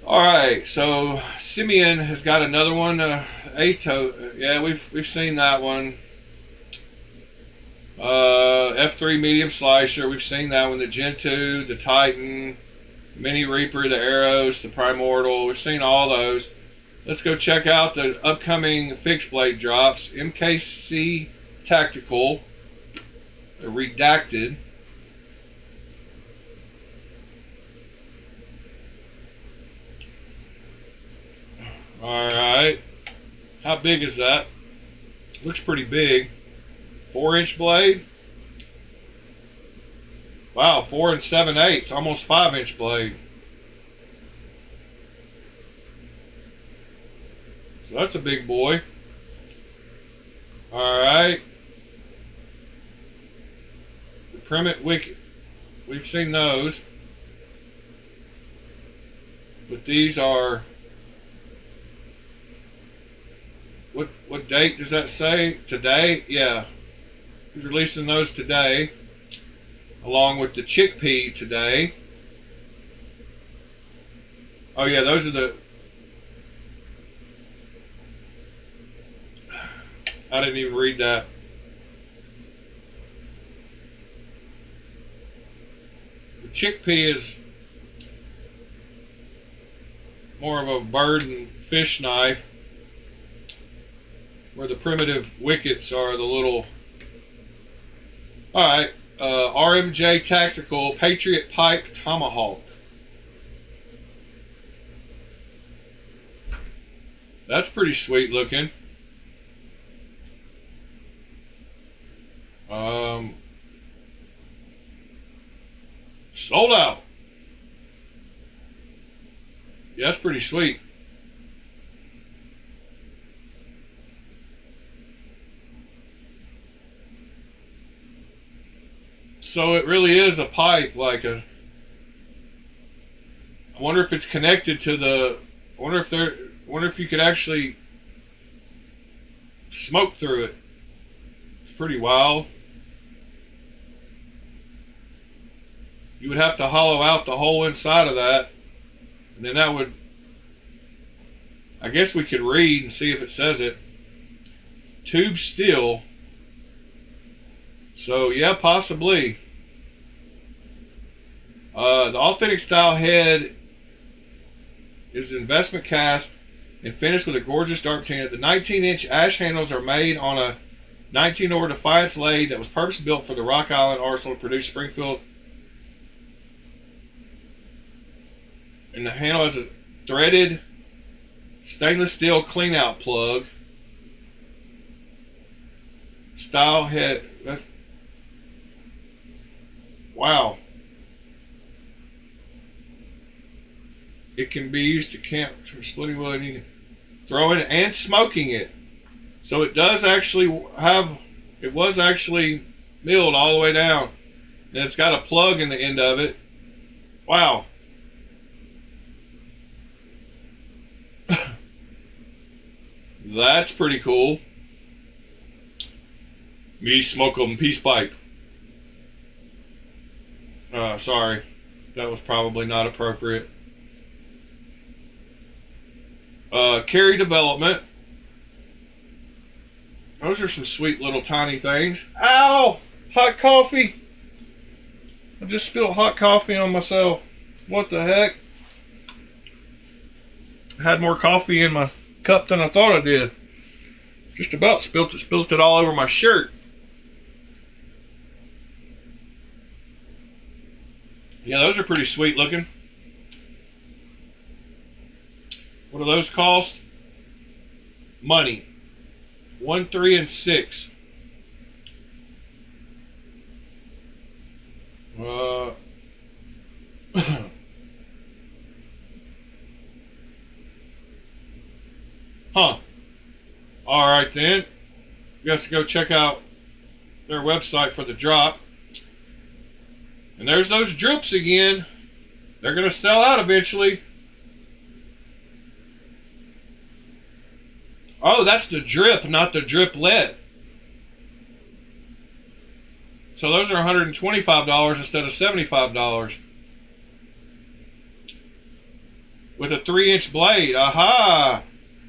Alright, so Simeon has got another one, Ato. Yeah, we've seen that one. F3 medium slicer, we've seen that one. The Gen 2, the Titan, Mini Reaper, the Arrows, the Primordial. We've seen all those. Let's go check out the upcoming fixed blade drops. MKC Tactical, the Redacted. Alright. How big is that? Looks pretty big. 4-inch blade. Wow, 4 7/8, almost 5-inch blade. So that's a big boy. Alright. The Primate Wicket. We've seen those. But these are... What date does that say? Today? Yeah. He's releasing those today. Along with the Chickpea today. Oh yeah, those are the... I didn't even read that. The Chickpea is more of a bird and fish knife, where the primitive wickets are the little... Alright, RMJ Tactical Patriot Pipe Tomahawk. That's pretty sweet looking. Sold out. Yeah, that's pretty sweet. So it really is a pipe, like a... I wonder if it's connected to the... I wonder if you could actually smoke through it. It's pretty wild. You would have to hollow out the whole inside of that, and then that would... I guess we could read and see if it says it. Tube steel. So yeah, possibly. The authentic style head is investment cast and finished with a gorgeous dark tan. The 19-inch ash handles are made on a 19-ore Defiance lathe that was purpose built for the Rock Island Arsenal to produce Springfield. And the handle has a threaded stainless steel clean out plug. Style head. Wow. It can be used to camp for splitting wood. You can throw it and smoking it. So it does actually have, it was actually milled all the way down. And it's got a plug in the end of it. Wow. That's pretty cool. Me smoke 'em peace pipe. Sorry. That was probably not appropriate. Carry development. Those are some sweet little tiny things. Ow! Hot coffee. I just spilled hot coffee on myself. What the heck? I had more coffee in my cup than I thought I did. Just about spilt it all over my shirt. Yeah, those are pretty sweet looking. What do those cost? Money. 1, 3, and 6. Huh. Alright then. Guess go check out their website for the drop. And there's those drips again. They're going to sell out eventually. Oh, that's the drip, not the driplet. So those are $125 instead of $75. With a 3-inch blade. Aha!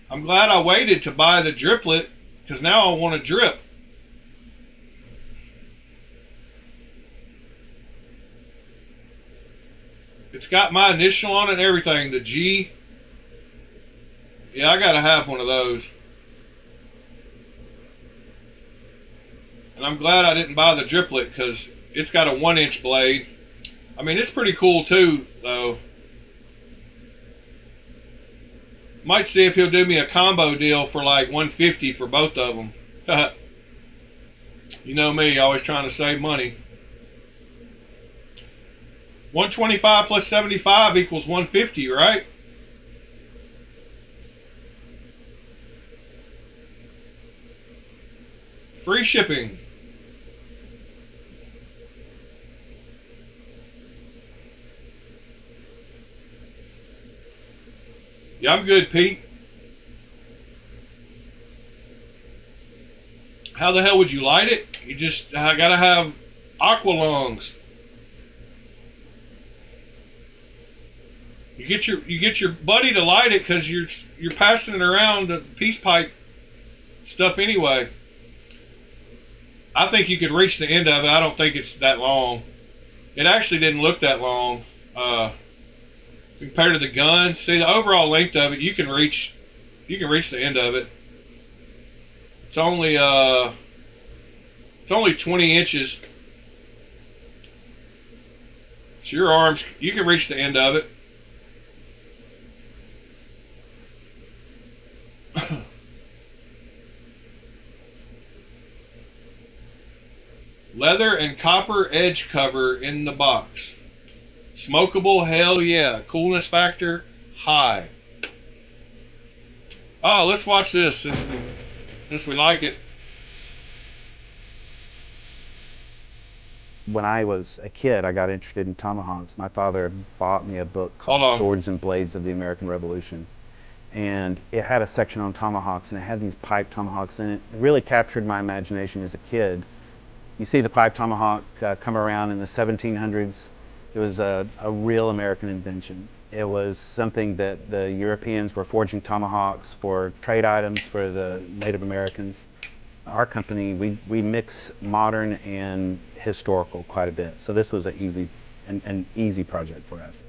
I'm glad I waited to buy the driplet, because now I want a drip. It's got my initial on it and everything, the G. Yeah, I gotta have one of those. And I'm glad I didn't buy the driplet, because it's got a 1-inch blade. I mean, it's pretty cool too, though. Might see if he'll do me a combo deal for like $150 for both of them. You know me, always trying to save money. 125 plus 75 equals 150, right? Free shipping. Yeah, I'm good, Pete. How the hell would you light it? You just gotta have aqua lungs. You get your buddy to light it, because you're passing it around the peace pipe stuff anyway. I think you could reach the end of it. I don't think it's that long. It actually didn't look that long. Compared to the gun, see the overall length of it, you can reach the end of it. It's only 20 inches. So your arms, you can reach the end of it. Leather and copper edge cover in the box. Smokable, hell yeah. Coolness factor, high. Oh, let's watch this since we like it. When I was a kid, I got interested in tomahawks. My father bought me a book called Swords and Blades of the American Revolution. And it had a section on tomahawks, and it had these pipe tomahawks in it. It really captured my imagination as a kid. You see the pipe tomahawk come around in the 1700s. It was a real American invention. It was something that the Europeans were forging tomahawks for trade items for the Native Americans. Our company, we mix modern and historical quite a bit. So this was an easy project for us.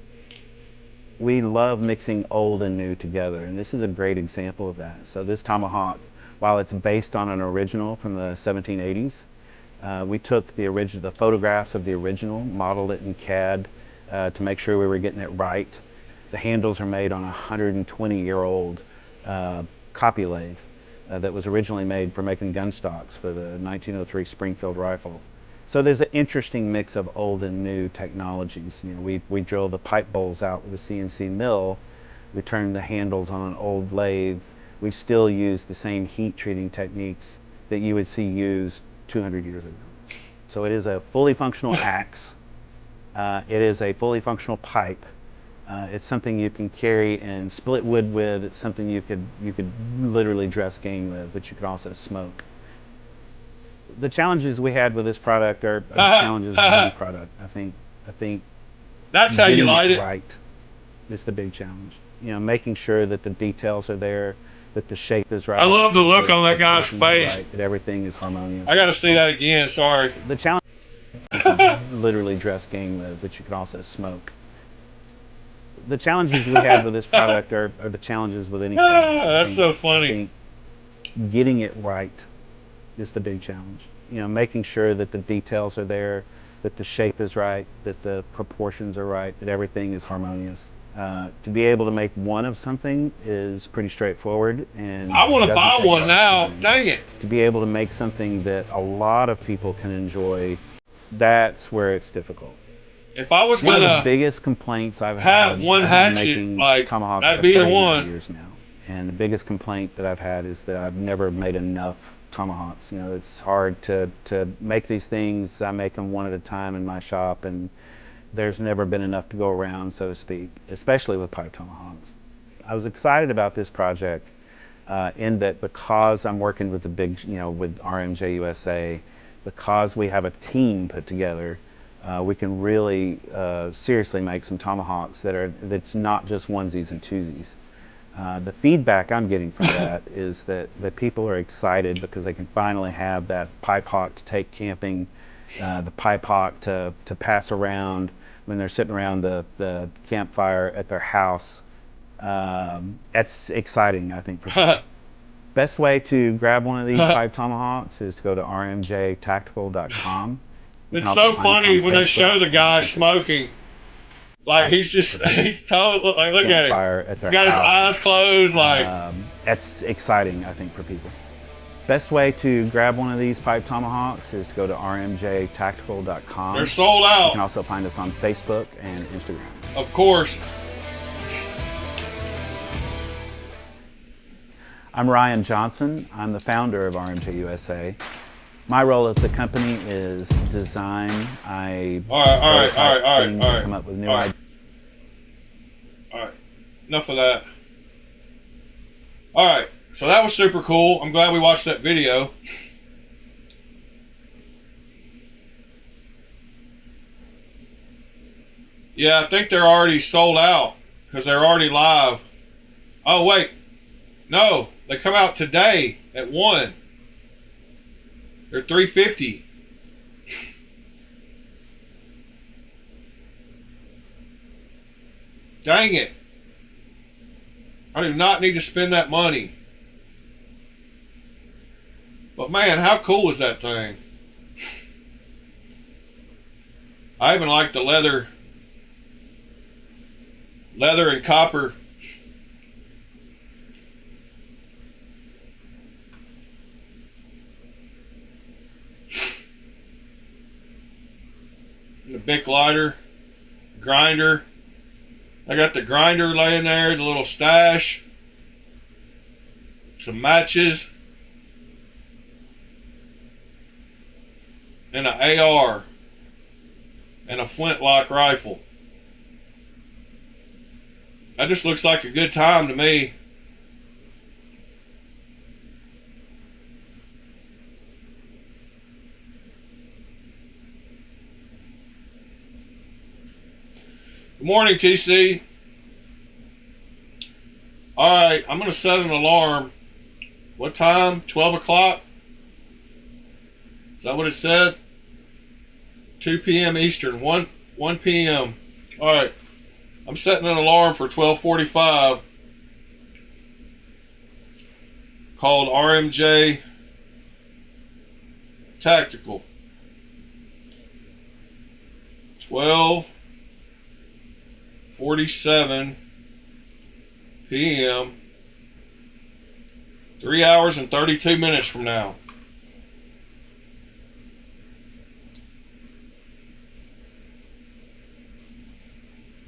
We love mixing old and new together, and this is a great example of that. So this tomahawk, while it's based on an original from the 1780s, we took the photographs of the original, modeled it in CAD to make sure we were getting it right. The handles are made on a 120-year-old copy lathe. that was originally made for making gun stocks for the 1903 Springfield rifle. So there's an interesting mix of old and new technologies. You know, we drill the pipe bowls out with a CNC mill. We turn the handles on an old lathe. We still use the same heat treating techniques that you would see used 200 years ago. So it is a fully functional axe. It is a fully functional pipe. It's something you can carry and split wood with. It's something you could literally dress game with, but you could also smoke. The challenges we had with this product are challenges with any product. I think that's how you light it. Right is the big challenge. You know, making sure that the details are there, that the shape is right. I love the look on that guy's face. Right, that everything is harmonious. I got to see that again. Sorry. The challenge you can literally dress game with, but you can also smoke. The challenges we had with this product are the challenges with any product. That's so funny. I think getting it right is the big challenge. You know, making sure that the details are there, that the shape is right, that the proportions are right, that everything is harmonious. To be able to make one of something is pretty straightforward, and I want to buy one now. Dang it! To be able to make something that a lot of people can enjoy, that's where it's difficult. If I was one of the gonna biggest complaints I've have had, one I've been hatchet, making like tomahawks that'd for be the 30 one. years now, and the biggest complaint that I've had is that I've never made enough tomahawks. You know, it's hard to make these things. I make them one at a time in my shop, and there's never been enough to go around, so to speak, especially with pipe tomahawks. I was excited about this project in that because I'm working with the big, you know, with RMJ USA, because we have a team put together, we can really seriously make some tomahawks that's not just onesies and twosies. The feedback I'm getting from that is that people are excited because they can finally have that pipe hawk to take camping, the pipe hawk to pass around when they're sitting around the campfire at their house. That's exciting, I think, for people. Best way to grab one of these pipe tomahawks is to go to rmjtactical.com. It's so funny when they show the guy smoking. Like he's totally like, look at it. He's got his eyes closed. Like that's exciting, I think, for people. Best way to grab one of these pipe tomahawks is to go to rmjtactical.com. They're sold out. You can also find us on Facebook and Instagram. Of course. I'm Ryan Johnson. I'm the founder of RMJ USA. My role at the company is design. I all right. come up with new ideas. All right, enough of that. All right, so that was super cool. I'm glad we watched that video. Yeah, I think they're already sold out because they're already live. Oh wait, no, they come out today at 1. They're $350. Dang it. I do not need to spend that money. But man, how cool is that thing? I even like the leather and copper. The big lighter, grinder. I got the grinder laying there, the little stash, some matches, and an AR, and a flintlock rifle. That just looks like a good time to me. Good morning, TC. All right, I'm going to set an alarm. What time? 12 o'clock? Is that what it said? 2 p.m. Eastern, 1 p.m. All right, I'm setting an alarm for 12:45 called RMJ Tactical. 12:47 p.m. 3 hours and 32 minutes from now.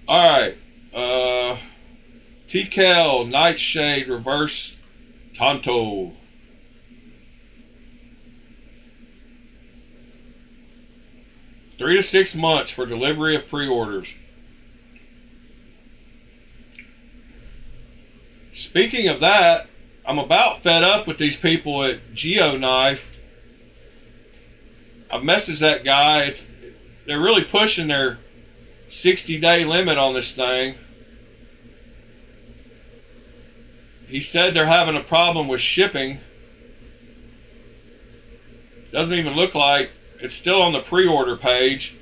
Alright. TKL Nightshade Reverse Tonto. Three to 6 months for delivery of pre-orders. Speaking of that, I'm about fed up with these people at GeoKnife. I've messaged that guy. They're really pushing their 60-day limit on this thing. He said they're having a problem with shipping. Doesn't even look like it's still on the pre-order page.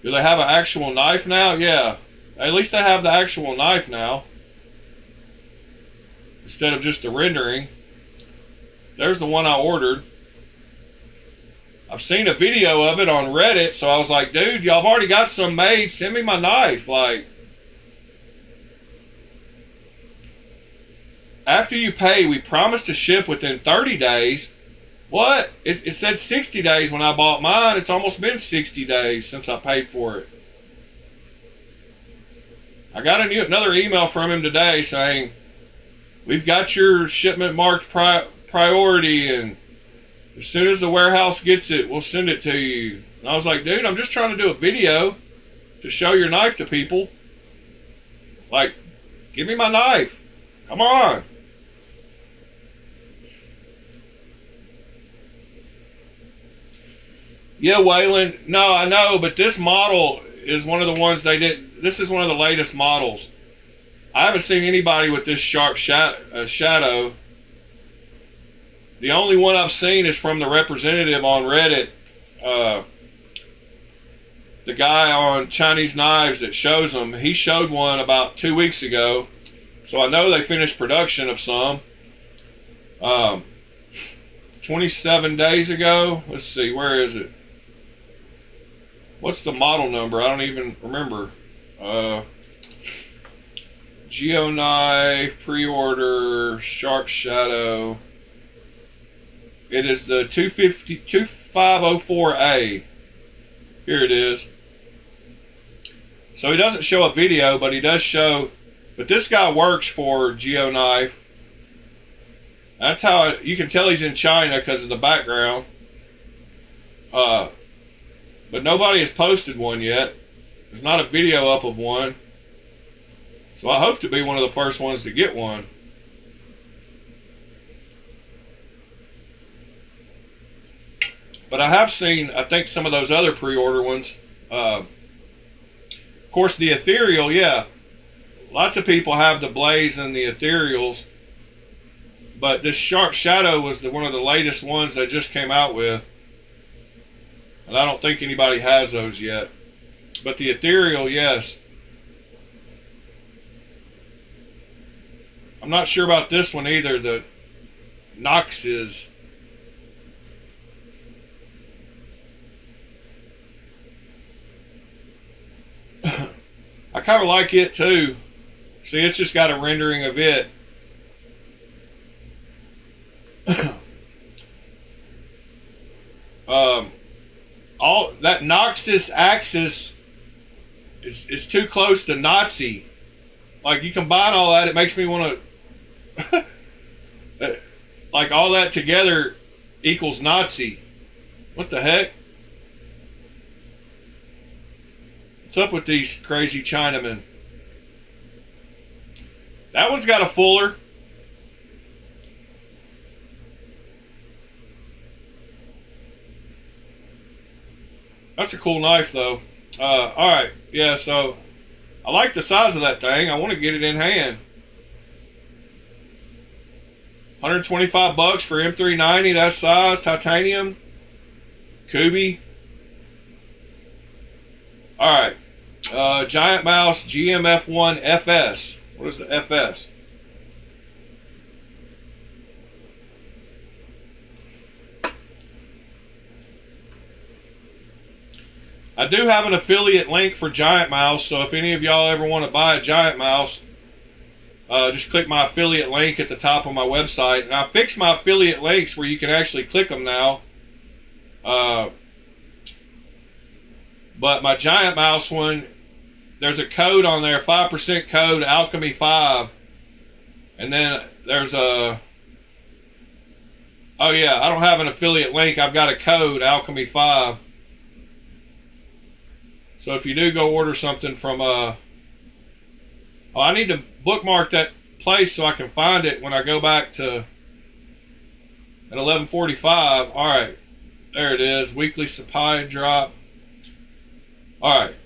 Do they have an actual knife now? Yeah. At least they have the actual knife now, instead of just the rendering. There's the one I ordered. I've seen a video of it on Reddit, so I was like, dude, y'all have already got some made. Send me my knife. Like, after you pay, we promised to ship within 30 days. What? It said 60 days when I bought mine. It's almost been 60 days since I paid for it. I got another email from him today saying, we've got your shipment marked priority, and as soon as the warehouse gets it, we'll send it to you. And I was like, dude, I'm just trying to do a video to show your knife to people. Like, give me my knife. Come on. Yeah, Waylon. No, I know, but this model is one of the ones they did. This is one of the latest models. I haven't seen anybody with this sharp shadow. The only one I've seen is from the representative on Reddit. The guy on Chinese Knives that shows them. He showed one about 2 weeks ago. So I know they finished production of some. 27 days ago. Let's see, where is it? What's the model number? I don't even remember. GeoKnife, pre-order, sharp shadow. It is the 2504A. Here it is. So he doesn't show a video, but he does show. But this guy works for GeoKnife. That's how you can tell he's in China because of the background. But nobody has posted one yet. There's not a video up of one. So I hope to be one of the first ones to get one. But I have seen, I think, some of those other pre-order ones. Of course, the ethereal, yeah. Lots of people have the blaze and the ethereals. But this sharp shadow was one of the latest ones they just came out with. And I don't think anybody has those yet. But the ethereal, yes. I'm not sure about this one either. The Nox is. I kind of like it too. See, it's just got a rendering of it. All that Noxus axis is too close to Nazi. Like, you combine all that, it makes me want to like, all that together equals Nazi. What the heck? What's up with these crazy Chinamen? That one's got a fuller. That's a cool knife, though. Alright, yeah, so I like the size of that thing. I want to get it in hand. $125 for M390, that size, titanium, Kubi. Alright, Giant Mouse GMF1 FS. What is the FS? I do have an affiliate link for Giant Mouse, so if any of y'all ever want to buy a Giant Mouse, just click my affiliate link at the top of my website. And I fixed my affiliate links where you can actually click them now. But my giant mouse one, there's a code on there, 5% code, Alchemy5. And then there's a... Oh yeah, I don't have an affiliate link. I've got a code, Alchemy5. So if you do go order something from... Oh, I need to bookmark that place so I can find it when I go back to... At 11:45. Alright. There it is. Weekly supply drop. Alright.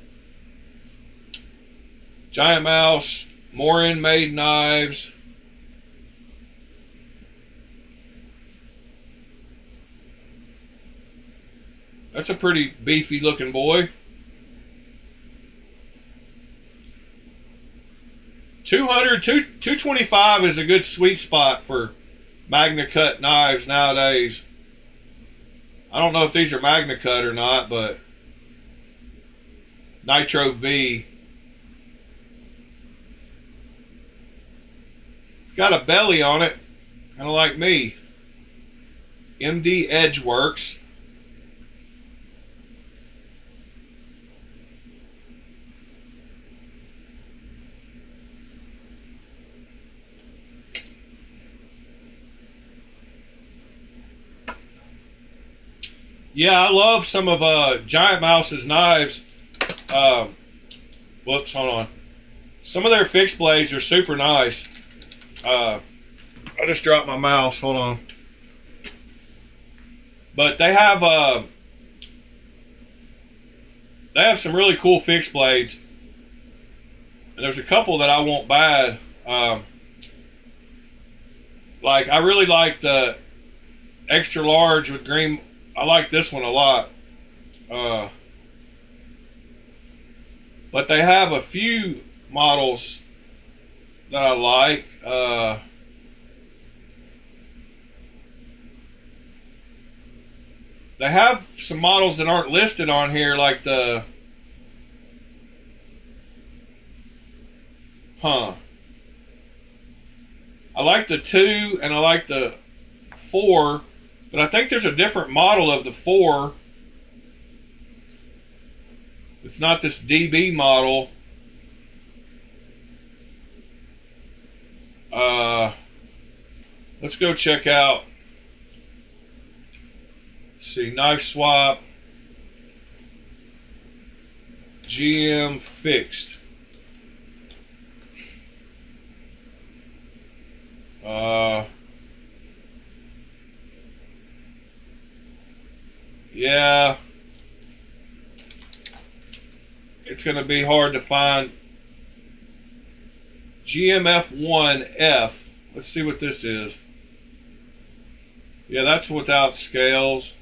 Giant mouse. Morin made knives. That's a pretty beefy looking boy. 225 is a good sweet spot for Magna Cut knives nowadays. I don't know if these are Magna Cut or not, but Nitro V. It's got a belly on it, kind of like me. MD Edgeworks. Yeah, I love some of Giant Mouse's knives. Whoops, hold on. Some of their fixed blades are super nice. I just dropped my mouse. Hold on. But they have some really cool fixed blades. And there's a couple that I want bad. Like I really like the extra large with green. I like this one a lot. But they have a few models that I like. They have some models that aren't listed on here, like the... I like the 2 and I like the 4. But I think there's a different model of the 4. It's not this DB model. Let's go check out. Let's see, knife swap. GM fixed. Yeah, it's going to be hard to find. GMF1F. Let's see what this is. Yeah, that's without scales.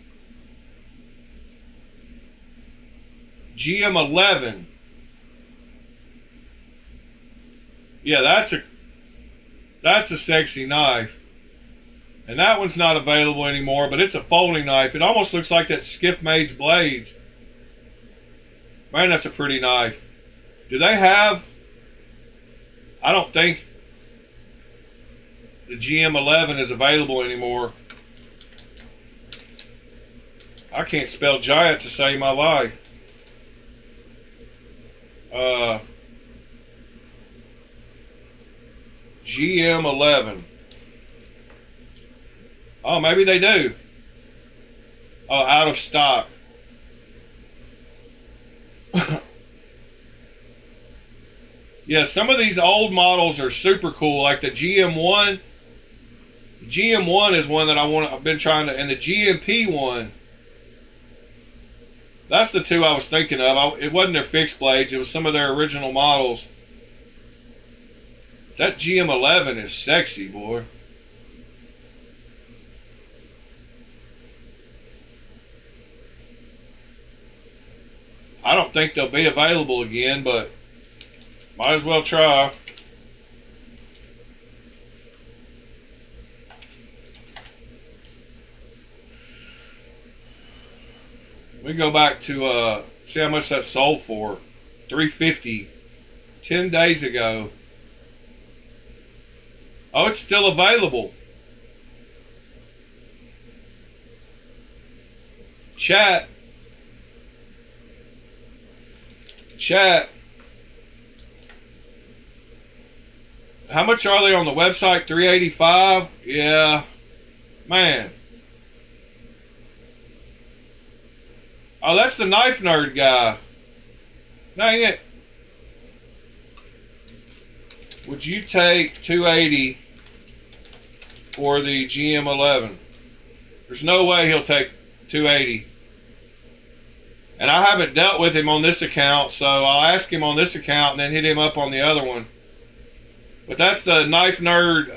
GM11. Yeah, that's a sexy knife. And that one's not available anymore, but it's a folding knife. It almost looks like that Skiff Maid's blades. Man, that's a pretty knife. Do they have... I don't think the GM11 is available anymore. I can't spell giant to save my life. GM11. Oh, maybe they do. Oh, out of stock. Yeah, some of these old models are super cool, like the GM1. The GM1 is one that I've been trying to, and the GMP one. That's the 2 I was thinking of. It wasn't their fixed blades, it was some of their original models. That GM11 is sexy, boy. I don't think they'll be available again, but might as well try. We go back to see how much that sold for. $350 10 days ago. Oh, it's still available. Chat. How much are they on the website? $385? Yeah. Man. Oh, that's the knife nerd guy. Dang it. Would you take $280 for the GM11? There's no way he'll take $280. And I haven't dealt with him on this account, so I'll ask him on this account and then hit him up on the other one. But that's the knife nerd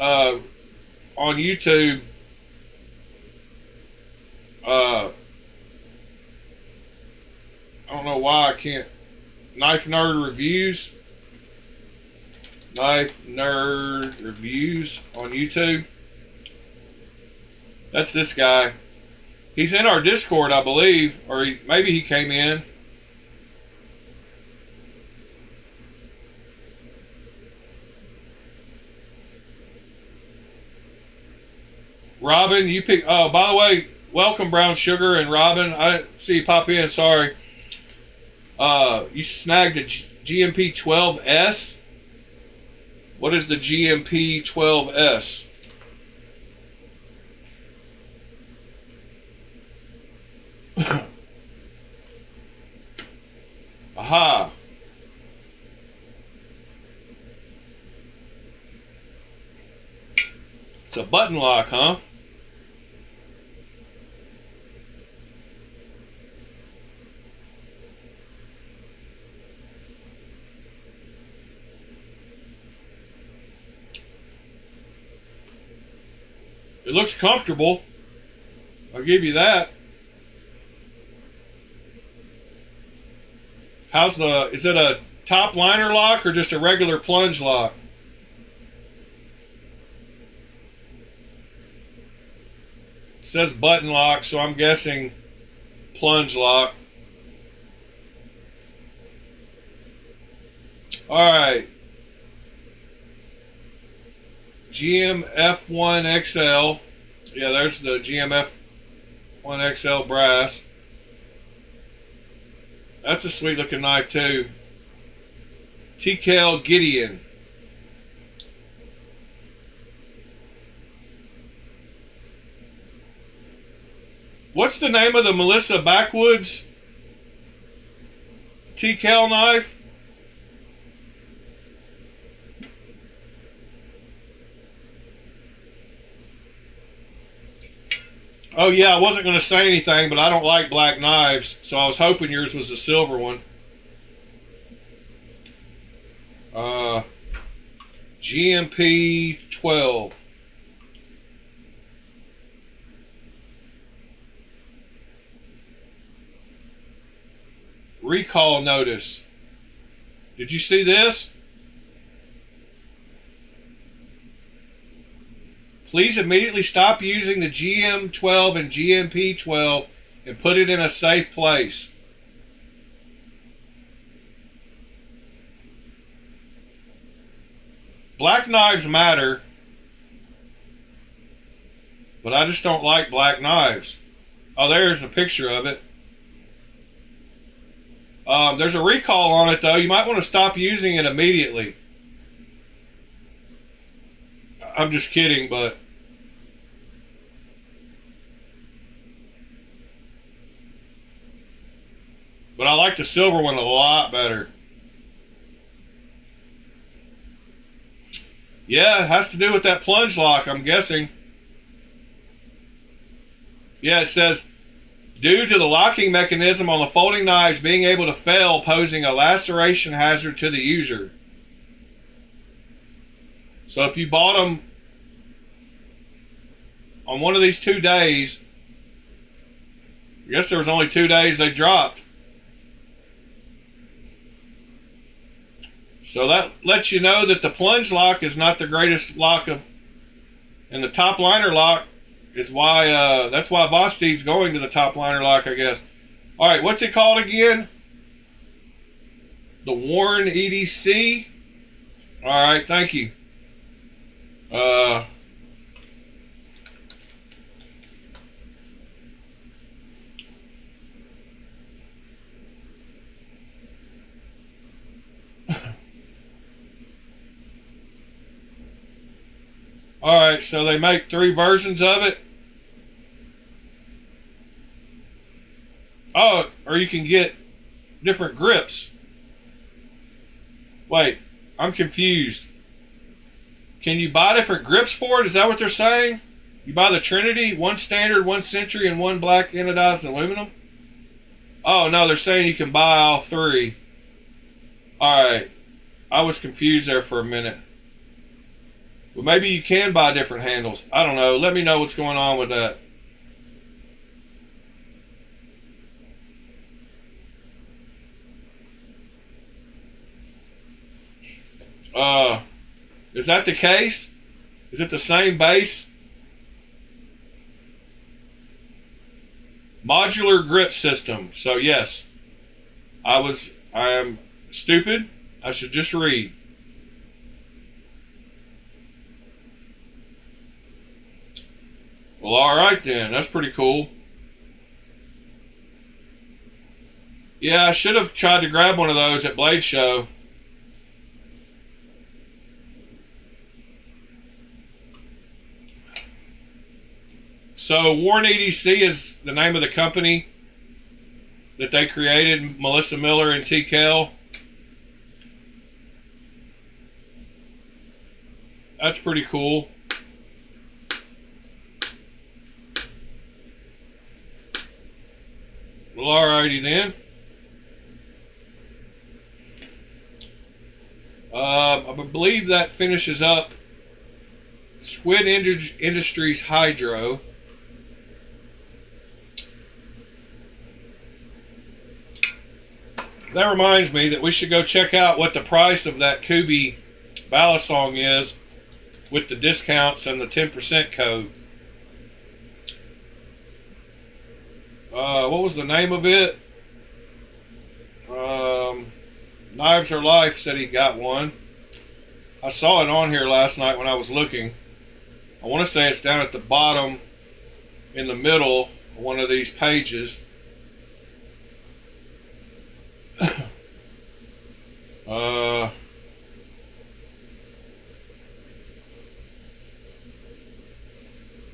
on YouTube. I don't know why I can't. Knife nerd reviews. Knife nerd reviews on YouTube. That's this guy. He's in our Discord, I believe, or maybe he came in. Robin, you pick. Oh, by the way, welcome Brown Sugar and Robin. I didn't see you pop in. Sorry. You snagged a GMP 12S. What is the GMP 12S? Aha. It's a button lock, huh? It looks comfortable. I'll give you that. How's the, is it a top liner lock or just a regular plunge lock? It says button lock, so I'm guessing plunge lock. Alright. GMF1XL. Yeah, there's the GMF1XL brass. That's a sweet looking knife too. TKL Gideon. What's the name of the Melissa Backwoods TKL knife? Oh yeah, I wasn't going to say anything, but I don't like black knives, so I was hoping yours was a silver one. GMP 12. Recall notice. Did you see this? Please immediately stop using the GM12 and GMP12 and put it in a safe place. Black knives matter, but I just don't like black knives. Oh, there's a picture of it. There's a recall on it though. You might want to stop using it immediately. I'm just kidding, but I like the silver one a lot better. Yeah, it has to do with that plunge lock, I'm guessing. Yeah, it says, due to the locking mechanism on the folding knives being able to fail, posing a laceration hazard to the user. So if you bought them on one of these 2 days, I guess there was only 2 days they dropped. So that lets you know that the plunge lock is not the greatest lock of, and the top liner lock is why, that's why Vosteed's going to the top liner lock, I guess. All right, what's it called again? The Warren EDC. All right, thank you. Uh, Alright, so they make 3 versions of it. Oh, or you can get different grips. Wait, I'm confused. Can you buy different grips for it? Is that what they're saying? You buy the Trinity, 1 standard, 1 century, and 1 black anodized aluminum? Oh, no, they're saying you can buy all 3. Alright, I was confused there for a minute. But maybe you can buy different handles. I don't know. Let me know what's going on with that. Is that the case? Is it the same base? Modular grip system. So yes, I am stupid. I should just read. Well, all right then. That's pretty cool. Yeah, I should have tried to grab one of those at Blade Show. So Warren EDC is the name of the company that they created, Melissa Miller and T. Kell. That's pretty cool. Well, alrighty then. I believe that finishes up Squid Industries Hydro. That reminds me that we should go check out what the price of that Kubi Balisong is with the discounts and the 10% code. What was the name of it? Knives Are Life said he got one. I saw it on here last night when I was looking. I want to say it's down at the bottom in the middle of one of these pages.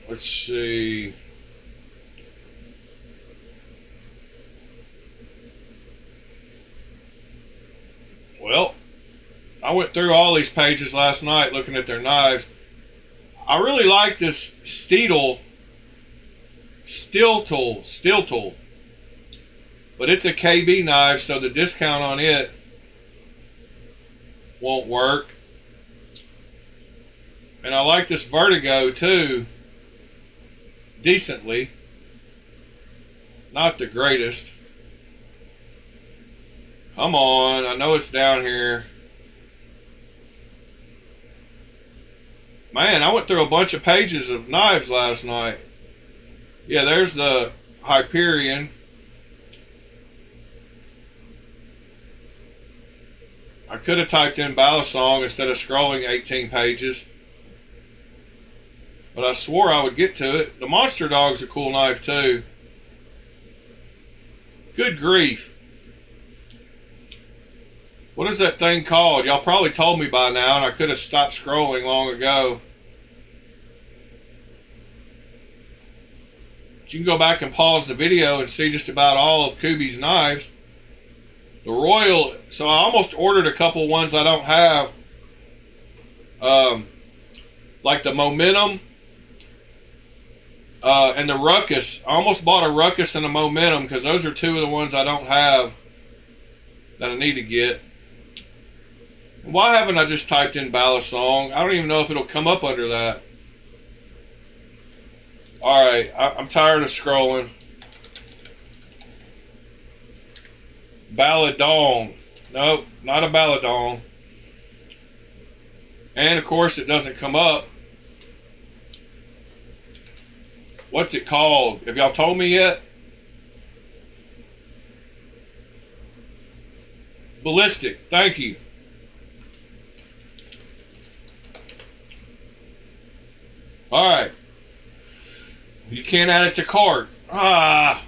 Let's see. Well, I went through all these pages last night looking at their knives. I really like this steel tool. But it's a KB knife, so the discount on it won't work. And I like this Vertigo too, decently. Not the greatest. Come on, I know it's down here. Man, I went through a bunch of pages of knives last night. Yeah, there's the Hyperion. I could have typed in Balisong instead of scrolling 18 pages. But I swore I would get to it. The Monster Dog's a cool knife too. Good grief. What is that thing called? Y'all probably told me by now and I could have stopped scrolling long ago. But you can go back and pause the video and see just about all of Kubi's knives. The Royal, so I almost ordered a couple ones I don't have. Like the Momentum and the Ruckus. I almost bought a Ruckus and a Momentum because those are 2 of the ones I don't have that I need to get. Why haven't I just typed in Balisong? I don't even know if it'll come up under that. Alright, I'm tired of scrolling. Baladong. Nope, not a Baladong. And of course it doesn't come up. What's it called? Have y'all told me yet? Ballistic. Thank you. All right. You can't add it to cart. Ah.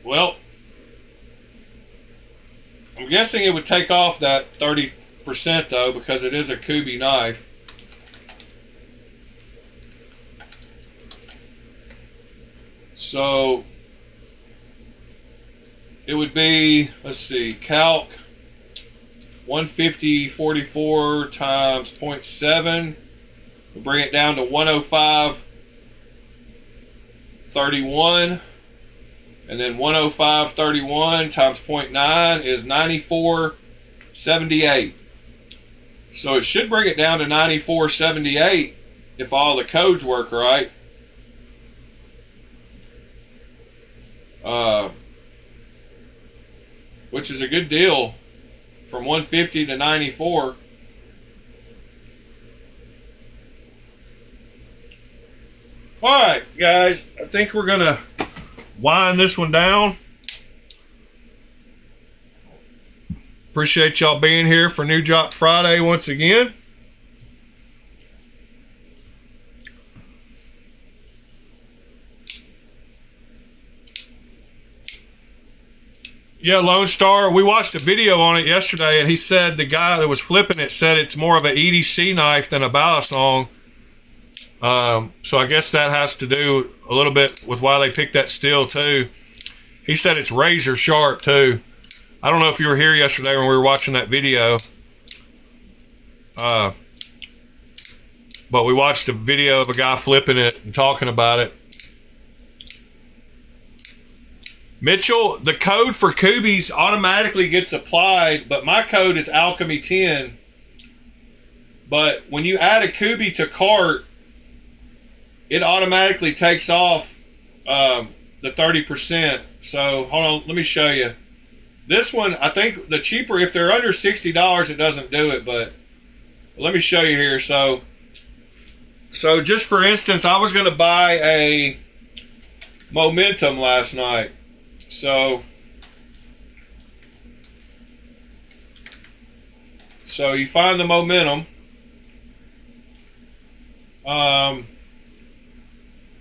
Well, I'm guessing it would take off that 30% though, because it is a Kubi knife. So it would be, let's see, calc 150.44 times 0.7. We'll bring it down to 105.31. And then 105.31 times 0.9 is 94.78. So it should bring it down to 94.78 if all the codes work right. Which is a good deal from 150 to 94. Alright, guys, I think we're going to wind this one down. Appreciate y'all being here for New Drop Friday once again. Yeah, Lone Star, we watched a video on it yesterday, and he said the guy that was flipping it said it's more of an EDC knife than a balisong. So I guess that has to do a little bit with why they picked that steel too. He said it's razor sharp too. I don't know if you were here yesterday when we were watching that video. But we watched a video of a guy flipping it and talking about it. Mitchell, the code for Kubis automatically gets applied, but my code is Alchemy 10. But when you add a Kubi to cart, it automatically takes off the 30%. So hold on, let me show you. This one, I think the cheaper, if they're under $60, it doesn't do it, but let me show you here. So just for instance, I was going to buy a Momentum last night. So you find the Momentum. The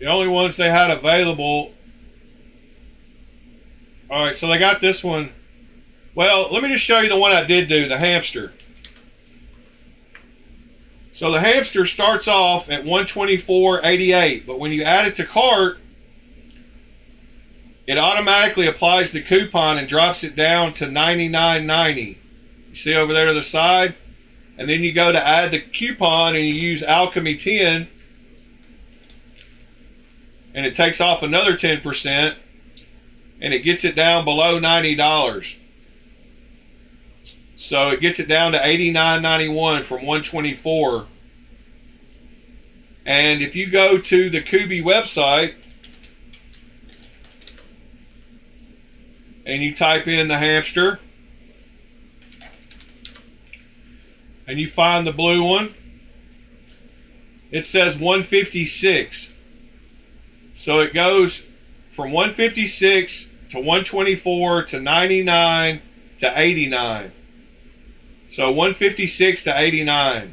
only ones they had available. All right, so they got this one. Well, let me just show you the one I did do, the Hamster. So the Hamster starts off at 124.88, but when you add it to cart, it automatically applies the coupon and drops it down to 99.90. You see over there to the side? And then you go to add the coupon and you use Alchemy 10, and it takes off another 10%, and it gets it down below $90. So it gets it down to $89.91 from $124. And if you go to the Kubi website and you type in the Hamster and you find the blue one, it says 156. So it goes from 156 to 124 to 99 to 89. So 156 to 89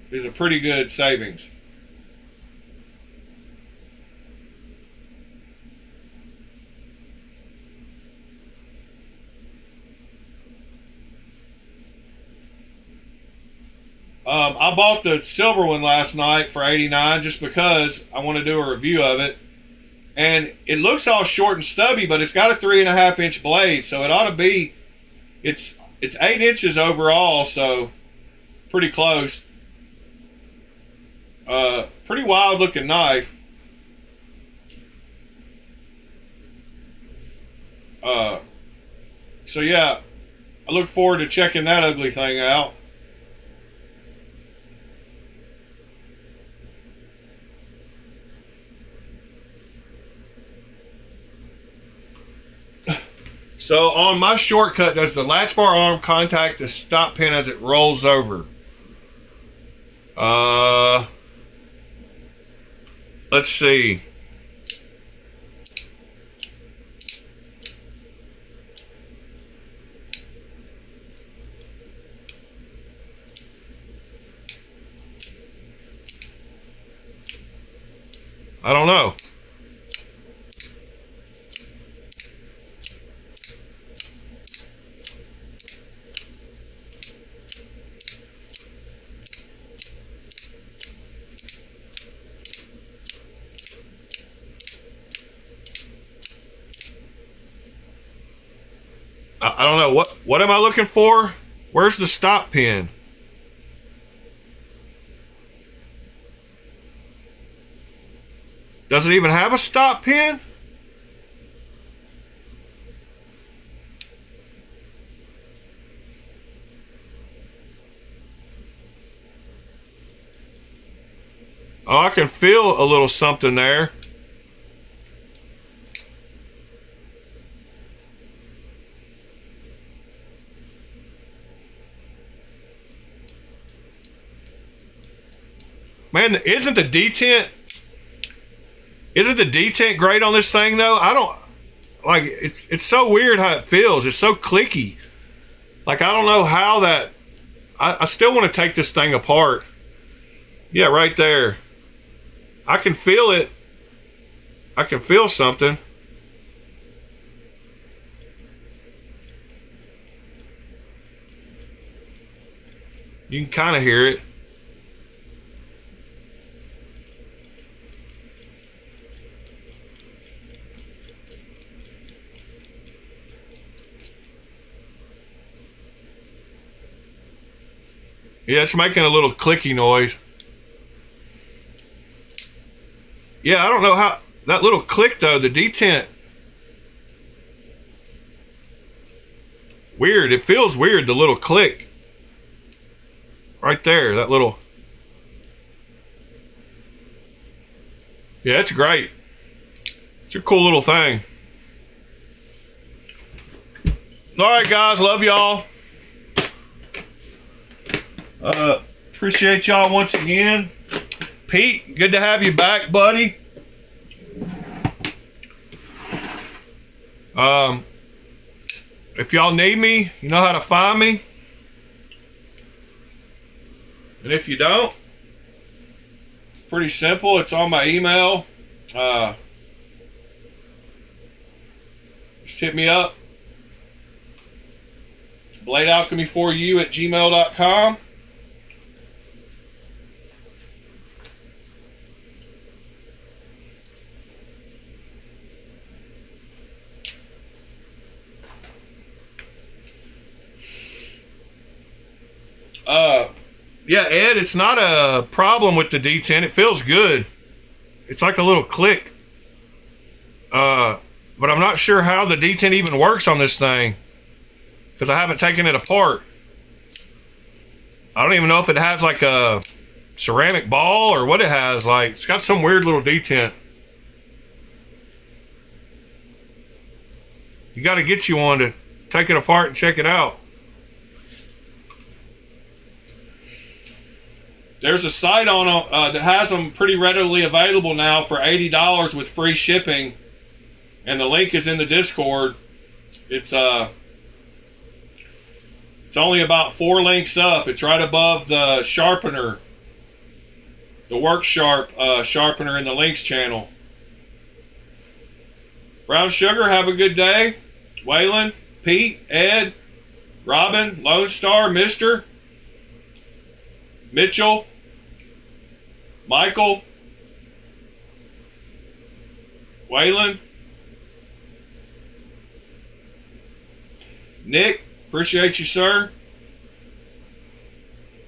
is a pretty good savings. I bought the silver one last night for 89 just because I want to do a review of it. And it looks all short and stubby, but it's got a 3.5-inch blade, so it ought to be, it's 8 inches overall, so pretty close. Pretty wild looking knife. So yeah, I look forward to checking that ugly thing out. So on my shortcut, does the latch bar arm contact the stop pin as it rolls over? Let's see. I don't know. I don't know. What am I looking for? Where's the stop pin? Does it even have a stop pin? Oh, I can feel a little something there. Man, isn't the detent great on this thing though? I don't like it's so weird how it feels. It's so clicky. Like I don't know how that I still want to take this thing apart. Yeah, right there. I can feel it. I can feel something. You can kind of hear it. Yeah, it's making a little clicky noise. Yeah, I don't know how that little click though, the detent. Weird, it feels weird, the little click. Right there, that little. Yeah, it's great. It's a cool little thing. Alright guys, love y'all. Appreciate y'all once again. Pete, good to have you back, buddy. If y'all need me, you know how to find me. And if you don't, it's pretty simple. It's on my email. Just hit me up. bladealchemy4u@gmail.com. Yeah, Ed, it's not a problem with the D10. It feels good. It's like a little click. But I'm not sure how the D10 even works on this thing, because I haven't taken it apart. I don't even know if it has like a ceramic ball or what it has. Like, it's got some weird little detent. You got to get you one to take it apart and check it out. There's a site on that has them pretty readily available now for $80 with free shipping, and the link is in the Discord. It's only about 4 links up. It's right above the sharpener, the Work Sharp sharpener in the links channel. Brown Sugar, have a good day. Waylon, Pete, Ed, Robin, Lone Star, Mister, Mitchell, Michael, Waylon, Nick, appreciate you, sir.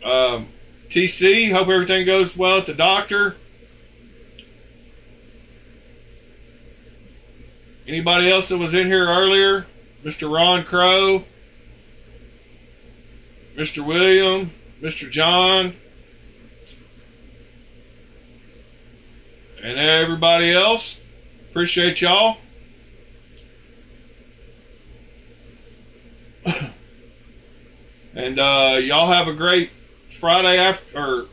TC, hope everything goes well at the doctor. Anybody else that was in here earlier? Mr. Ron Crow, Mr. William, Mr. John, and everybody else. Appreciate y'all. And y'all have a great Friday afternoon.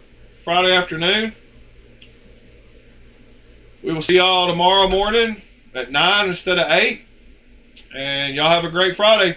We will see y'all tomorrow morning at 9 instead of 8. And y'all have a great Friday.